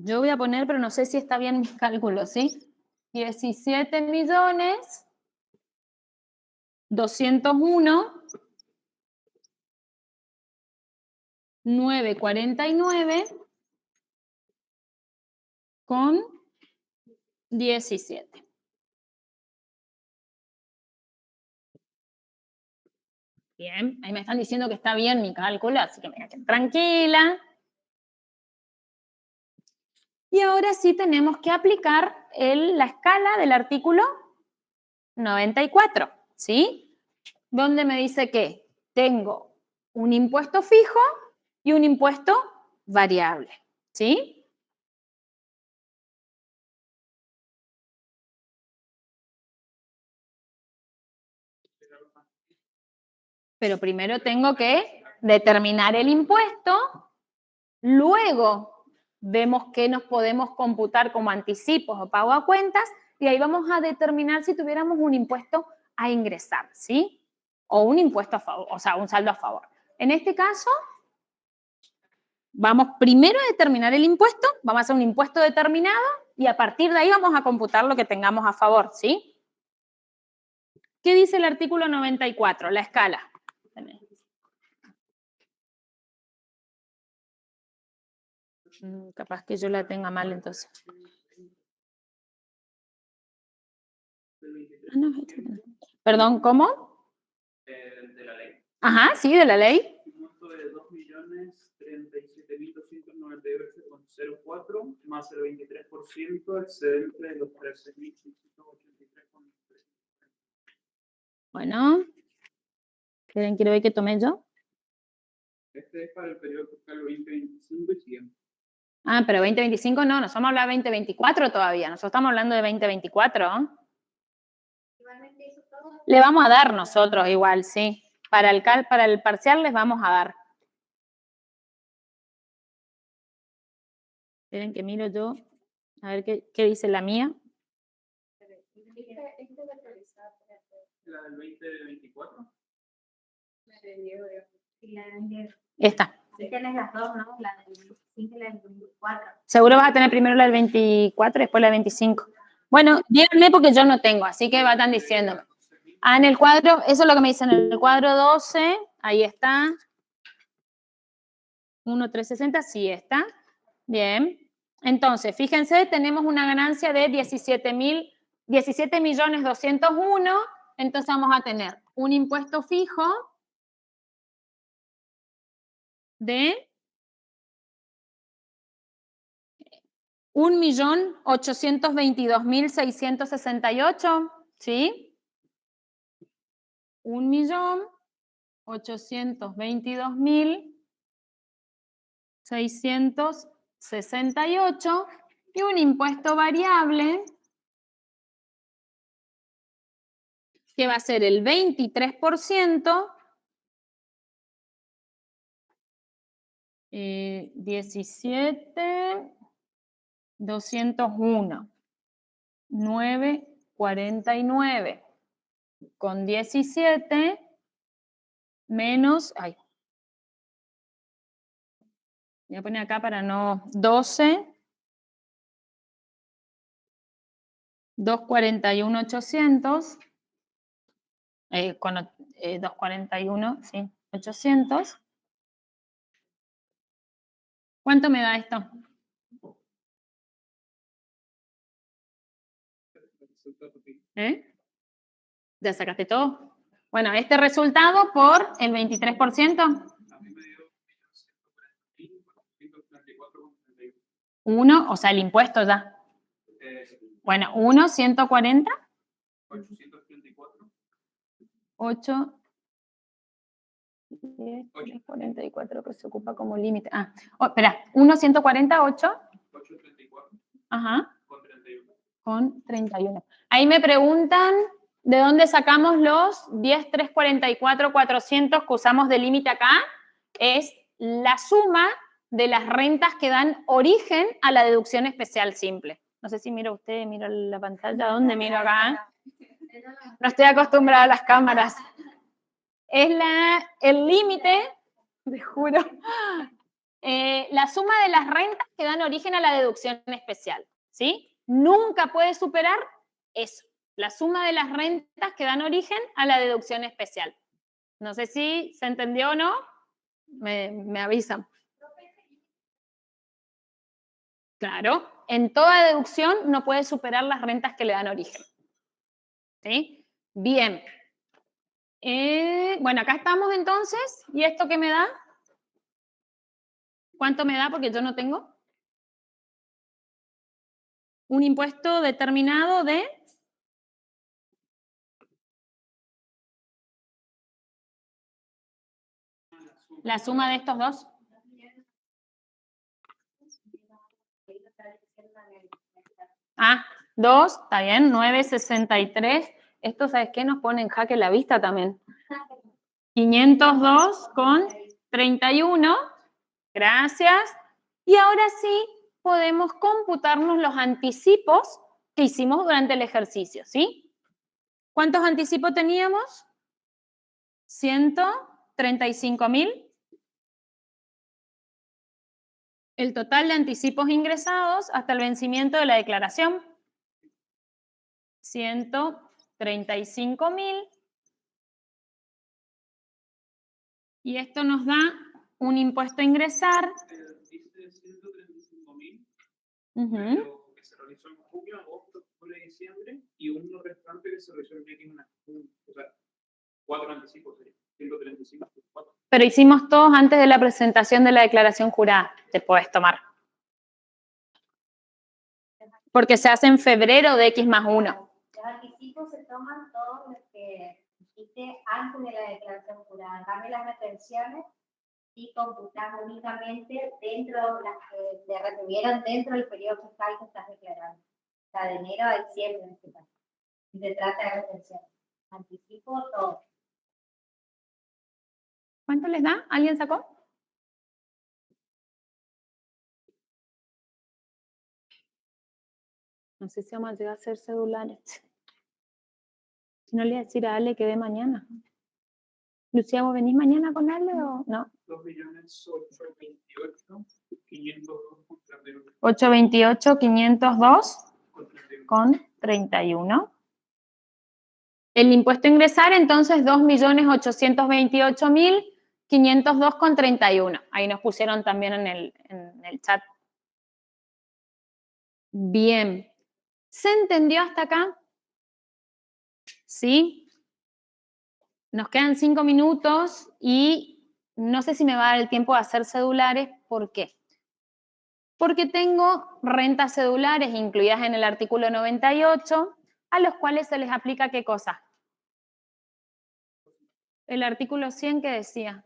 Yo voy a poner, pero no sé si está bien mis cálculos, ¿sí? 17.201.949 con 17. Bien, ahí me están diciendo que está bien mi cálculo, así que me quedé tranquila. Y ahora sí tenemos que aplicar la escala del artículo 94, ¿sí? Donde me dice que tengo un impuesto fijo y un impuesto variable, ¿sí? Pero primero tengo que determinar el impuesto, luego vemos qué nos podemos computar como anticipos o pago a cuentas, y ahí vamos a determinar si tuviéramos un impuesto a ingresar, ¿sí? O un impuesto a favor, o sea, un saldo a favor. En este caso, vamos primero a determinar el impuesto, vamos a hacer un impuesto determinado y a partir de ahí vamos a computar lo que tengamos a favor, ¿sí? ¿Qué dice el artículo 94? La escala. Capaz que yo la tenga mal entonces. Ah, no, perdón, ¿cómo? De la ley. Ajá, sí, de la ley. Un monto de 2.037.298,04 más el 23% excedente de los 13.683,3. Bueno. Quiero ver qué tomé yo. Este es para el periodo fiscal 2025 y siguiente. Ah, pero 2025 no, nos vamos a hablar de 2024 todavía. Nosotros estamos hablando de 2024. Igualmente eso todo. Le vamos a dar nosotros igual, sí. Para el parcial les vamos a dar. Esperen que miro yo, a ver qué dice la mía. La del 2024. Esta. Ahí tenés las dos, ¿no? La del 25 y la del 24. Seguro vas a tener primero la del 24 y después la del 25. Bueno, díganme porque yo no tengo, así que van diciéndome. Ah, en el cuadro, eso es lo que me dicen, en el cuadro 12, ahí está. 1.360, sí está. Bien. Entonces, fíjense, tenemos una ganancia de 17.201.000. Entonces vamos a tener un impuesto fijo de 1.822.668, ¿sí? 1.822.668 y un impuesto variable que va a ser el 23%, 17.201.949 con 17 menos, ay, voy a poner acá para no, 12, 241.800, con 241, sí, 800. ¿Cuánto me da esto? ¿Ya sacaste todo? Bueno, este resultado por el 23%. A mí me dio 1.140.434,31. 1, o sea, el impuesto ya. Bueno, 1, 140. 834. 8, 10, 44 que se ocupa como límite. Ah, espera, 1, 148. 834. Ajá. Con 31. Con 31. Ahí me preguntan de dónde sacamos los 10, 3, 44, 400 que usamos de límite acá. Es la suma de las rentas que dan origen a la deducción especial simple. No sé si mira usted, mira la pantalla, ¿dónde miro acá? No estoy acostumbrada a las cámaras. Es el límite, te juro, La suma de las rentas que dan origen a la deducción especial, ¿sí? Nunca puede superar eso, la suma de las rentas que dan origen a la deducción especial. No sé si se entendió o no, me avisan. Claro, en toda deducción no puede superar las rentas que le dan origen. ¿Sí? Bien. Bueno, acá estamos entonces. ¿Y esto qué me da? ¿Cuánto me da? Porque yo no tengo. Un impuesto determinado de... La suma de estos dos. Ah, 2, está bien, 9,63. Esto, ¿sabes qué? Nos pone en jaque la vista también. 502,31. Gracias. Y ahora sí podemos computarnos los anticipos que hicimos durante el ejercicio, ¿sí? ¿Cuántos anticipos teníamos? 135.000. El total de anticipos ingresados hasta el vencimiento de la declaración. 135.000. Y esto nos da un impuesto a ingresar. Dice 135.000, Ujú. pero que se realizó en junio, agosto, octubre y diciembre, y uno restante que se realizó en o sea, 4 anticipos, 135, 4. Pero hicimos todos antes de la presentación de la declaración jurada. Te puedes tomar. Porque se hace en febrero de X+1. Los anticipos se toman todos los que hiciste antes de la declaración jurada. Dame las retenciones y computamos únicamente dentro de las que te retuvieron dentro del periodo fiscal que estás declarando. O sea, de enero a diciembre en este caso. Y se trata de retenciones. Anticipo todo. ¿Cuánto les da? ¿Alguien sacó? No sé si vamos a llegar a hacer cedulares. Si no le voy a decir a Ale que dé mañana. Lucía, ¿vos venís mañana con Ale o no? 2.828.502 828.502 con 31. El impuesto a ingresar, entonces, 2.828.502 con 31. Ahí nos pusieron también en el chat. Bien. ¿Se entendió hasta acá? ¿Sí? Nos quedan 5 minutos y no sé si me va a dar el tiempo de hacer cedulares. ¿Por qué? Porque tengo rentas cedulares incluidas en el artículo 98, a los cuales se les aplica ¿qué cosa? El artículo 100 que decía.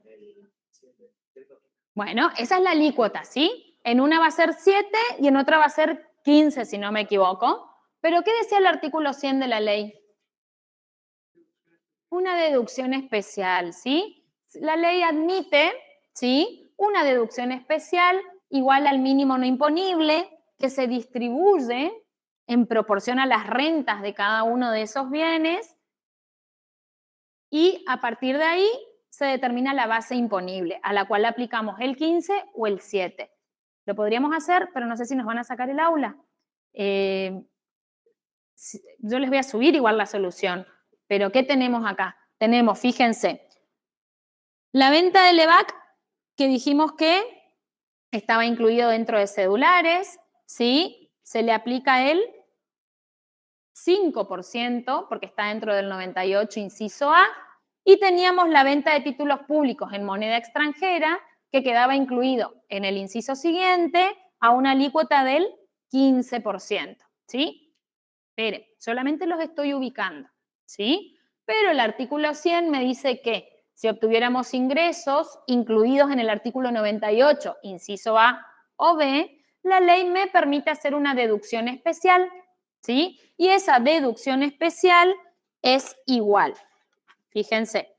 Bueno, esa es la alícuota, ¿sí? En una va a ser 7 y en otra va a ser 15, si no me equivoco. ¿Pero qué decía el artículo 100 de la ley? Una deducción especial, ¿sí? La ley admite, ¿sí? Una deducción especial igual al mínimo no imponible que se distribuye en proporción a las rentas de cada uno de esos bienes y a partir de ahí se determina la base imponible, a la cual aplicamos el 15 o el 7. Lo podríamos hacer, pero no sé si nos van a sacar el aula. Yo les voy a subir igual la solución, pero ¿qué tenemos acá? Tenemos, fíjense, la venta del EVAC, que dijimos que estaba incluido dentro de cedulares, ¿sí? Se le aplica el 5%, porque está dentro del 98, inciso A, y teníamos la venta de títulos públicos en moneda extranjera, que quedaba incluido en el inciso siguiente a una alícuota del 15%, ¿sí? Esperen, solamente los estoy ubicando, ¿sí? Pero el artículo 100 me dice que si obtuviéramos ingresos incluidos en el artículo 98, inciso A o B, la ley me permite hacer una deducción especial, ¿sí? Y esa deducción especial es igual. Fíjense.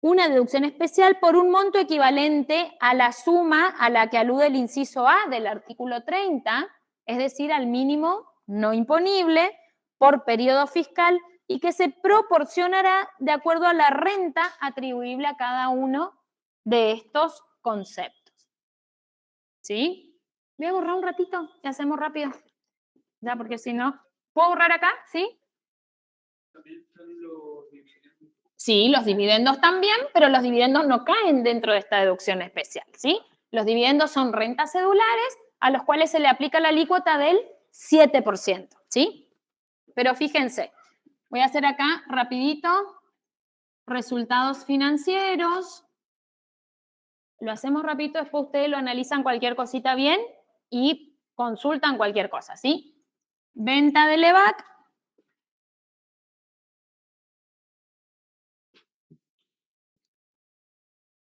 Una deducción especial por un monto equivalente a la suma a la que alude el inciso A del artículo 30, es decir, al mínimo no imponible por periodo fiscal y que se proporcionará de acuerdo a la renta atribuible a cada uno de estos conceptos. ¿Sí? Voy a borrar un ratito y hacemos rápido. Ya, porque si no... ¿Puedo borrar acá? ¿Sí? También están los dividendos. Sí, los dividendos también, pero los dividendos no caen dentro de esta deducción especial, ¿sí? Los dividendos son rentas cedulares a los cuales se le aplica la alícuota del 7%, ¿sí? Pero fíjense, voy a hacer acá rapidito resultados financieros. Lo hacemos rapidito, después ustedes lo analizan cualquier cosita bien y consultan cualquier cosa, ¿sí? Venta de LEVAC.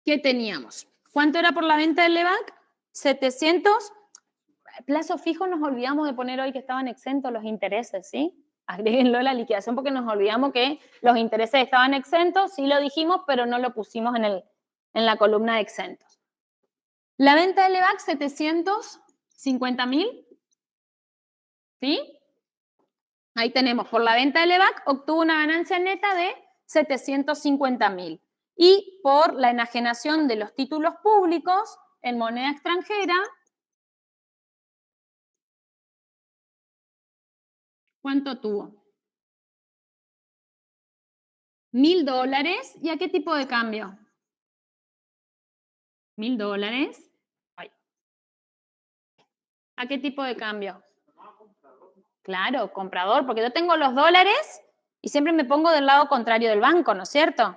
¿Qué teníamos? ¿Cuánto era por la venta del LEVAC? 700. Plazo fijo nos olvidamos de poner hoy que estaban exentos los intereses, ¿sí? Agréguenlo a la liquidación porque nos olvidamos que los intereses estaban exentos, sí lo dijimos, pero no lo pusimos en la columna de exentos. La venta de LEVAC, 750.000, ¿sí? Ahí tenemos, por la venta de LEVAC obtuvo una ganancia neta de 750.000. Y por la enajenación de los títulos públicos en moneda extranjera, ¿cuánto tuvo? $1.000. ¿Y a qué tipo de cambio? $1.000. Ay. ¿A qué tipo de cambio? Claro, comprador, porque yo tengo los dólares y siempre me pongo del lado contrario del banco, ¿no es cierto? O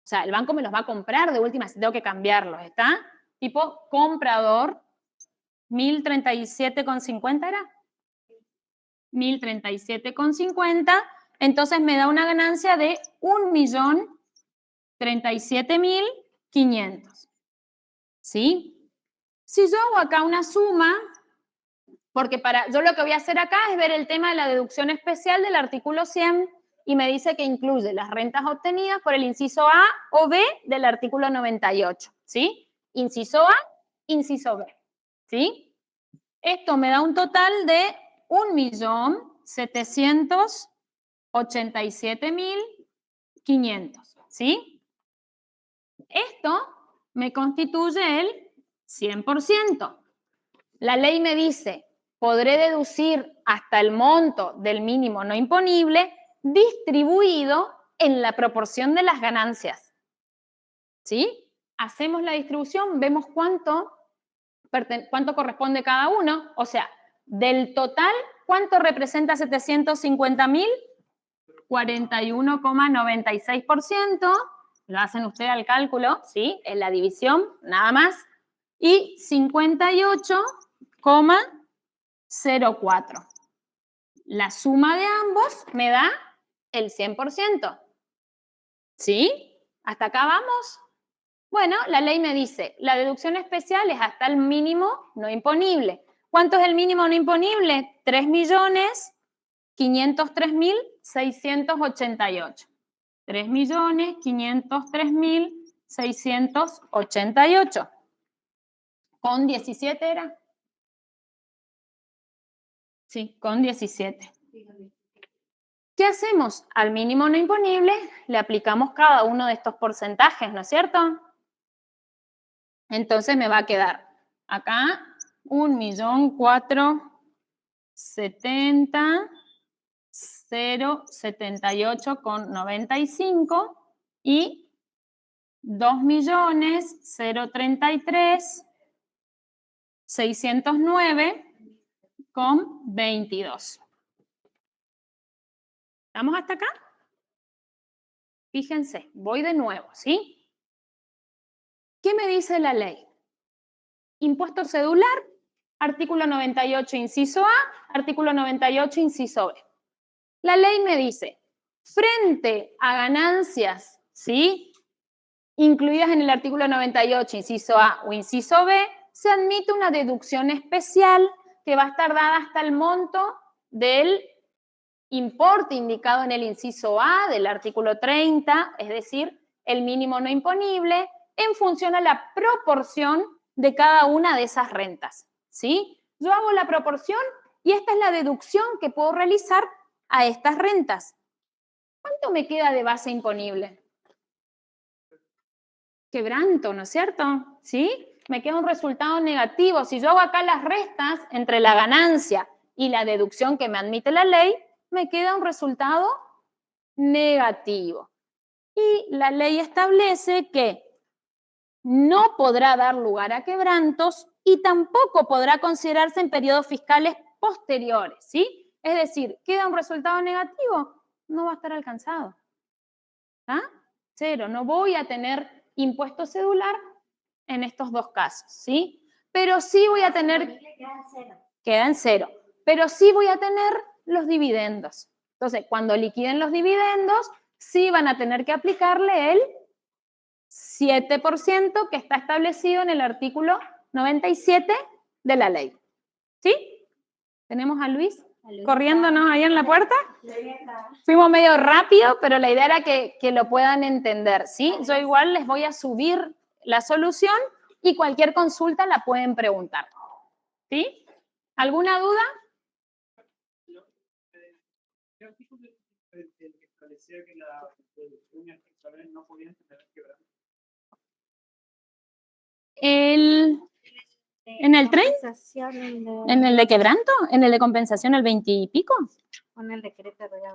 sea, el banco me los va a comprar de última si tengo que cambiarlos, ¿está? Tipo comprador, 1.037,50 era. 1.037,50, entonces me da una ganancia de 1.037.500. ¿Sí? Si yo hago acá una suma, porque yo lo que voy a hacer acá es ver el tema de la deducción especial del artículo 100 y me dice que incluye las rentas obtenidas por el inciso A o B del artículo 98, ¿sí? Inciso A, inciso B, ¿sí? Esto me da un total de 1.787.500, ¿sí? Esto me constituye el 100%. La ley me dice, podré deducir hasta el monto del mínimo no imponible distribuido en la proporción de las ganancias. ¿Sí? Hacemos la distribución, vemos cuánto corresponde cada uno. O sea, del total, ¿cuánto representa 750.000? 41,96%. Lo hacen ustedes al cálculo, ¿sí? En la división, nada más. Y 58,04. La suma de ambos me da el 100%. ¿Sí? ¿Hasta acá vamos? Bueno, la ley me dice, la deducción especial es hasta el mínimo no imponible. ¿Cuánto es el mínimo no imponible? 3.503.688. 3.503.688. ¿Con 17 era? Sí, con 17. ¿Qué hacemos? Al mínimo no imponible le aplicamos cada uno de estos porcentajes, ¿no es cierto? Entonces me va a quedar acá 1.470.078,95 y 2.033.609,22. ¿Estamos hasta acá? Fíjense, voy de nuevo, ¿sí? ¿Qué me dice la ley? Impuesto cedular, artículo 98, inciso A, artículo 98, inciso B. La ley me dice, frente a ganancias, ¿sí?, incluidas en el artículo 98, inciso A o inciso B, se admite una deducción especial que va a estar dada hasta el monto del importe indicado en el inciso A del artículo 30, es decir, el mínimo no imponible, en función a la proporción de cada una de esas rentas, ¿sí? Yo hago la proporción y esta es la deducción que puedo realizar a estas rentas. ¿Cuánto me queda de base imponible? quebranto, ¿no es cierto? ¿Sí? Me queda un resultado negativo. Si yo hago acá las restas entre la ganancia y la deducción que me admite la ley, me queda un resultado negativo. Y la ley establece que no podrá dar lugar a quebrantos y tampoco podrá considerarse en periodos fiscales posteriores, ¿sí? Es decir, ¿queda un resultado negativo? No va a estar alcanzado. ¿Ah? Cero, no voy a tener impuesto cedular en estos dos casos, ¿sí? Pero sí voy a tener... Queda en cero. Pero sí voy a tener los dividendos. Entonces, cuando liquiden los dividendos, sí van a tener que aplicarle el 7% que está establecido en el artículo 97 de la ley. ¿Sí? ¿Tenemos a Luis corriéndonos ahí en la puerta? Fuimos medio rápido, pero la idea era que lo puedan entender, ¿sí? Yo igual les voy a subir la solución y cualquier consulta la pueden preguntar. ¿Sí? ¿Alguna duda? ¿Qué artículo el que establecía que las deducciones fiscales no podían tener quebranto? ¿En el 30? ¿En el de quebranto? ¿En el de compensación el 20 y pico? Con el decreto, ¿verdad?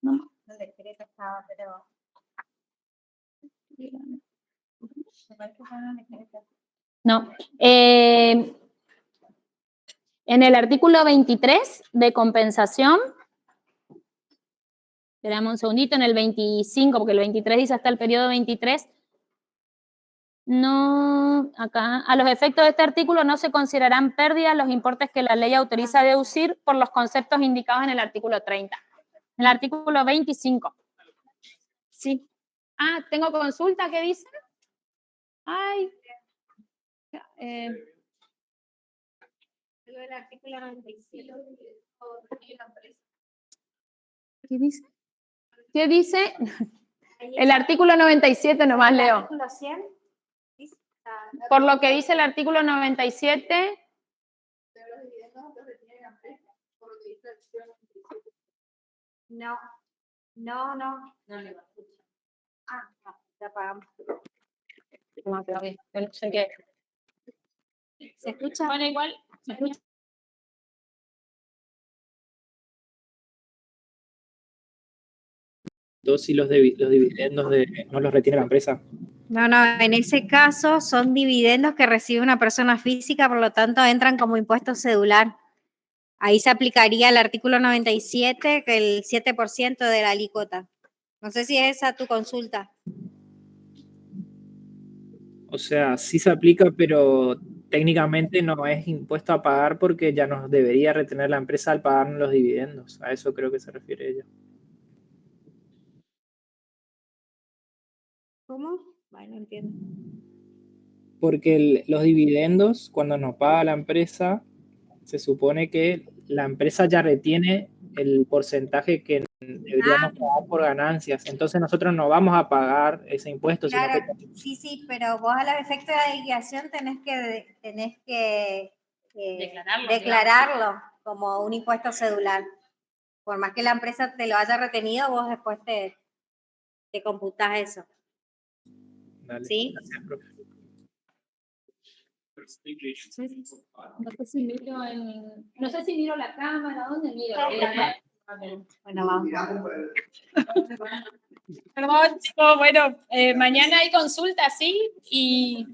No. El decreto estaba, pero... No. En el artículo 23 de compensación, esperamos un segundito, en el 25, porque el 23 dice hasta el periodo 23, no, acá, a los efectos de este artículo no se considerarán pérdidas los importes que la ley autoriza a deducir por los conceptos indicados en el artículo 30. En el artículo 25. Sí. Ah, ¿tengo consulta? ¿Qué dice? Ay. El artículo 97. ¿Qué dice? ¿Qué dice? El artículo 97 nomás leo. El artículo 100. Por lo que dice el artículo 97. No. Ah, no, ya pagamos. No, pero bien, no sé qué. ¿Se escucha? Bueno, igual. ¿Se escucha? Si los dividendos no los retiene la empresa. No, en ese caso son dividendos que recibe una persona física, por lo tanto entran como impuesto cedular. Ahí se aplicaría el artículo 97, que el 7% de la alícuota. No sé si es esa tu consulta. O sea, sí se aplica, pero técnicamente no es impuesto a pagar porque ya nos debería retener la empresa al pagarnos los dividendos. A eso creo que se refiere ella. ¿Cómo? Bueno, entiendo. Porque los dividendos, cuando nos paga la empresa, se supone que la empresa ya retiene el porcentaje que deberíamos pagar por ganancias. Entonces nosotros no vamos a pagar ese impuesto. Claro, Sino que... sí, pero vos a los efectos de liquidación tenés que declararlo como un impuesto cedular. Por más que la empresa te lo haya retenido, vos después te computás eso. Dale, ¿Sí? gracias, profe. No sé si miro la cámara, ¿dónde miro? Bueno, vamos. Perdón, chicos, bueno, mañana hay consulta, ¿sí? Y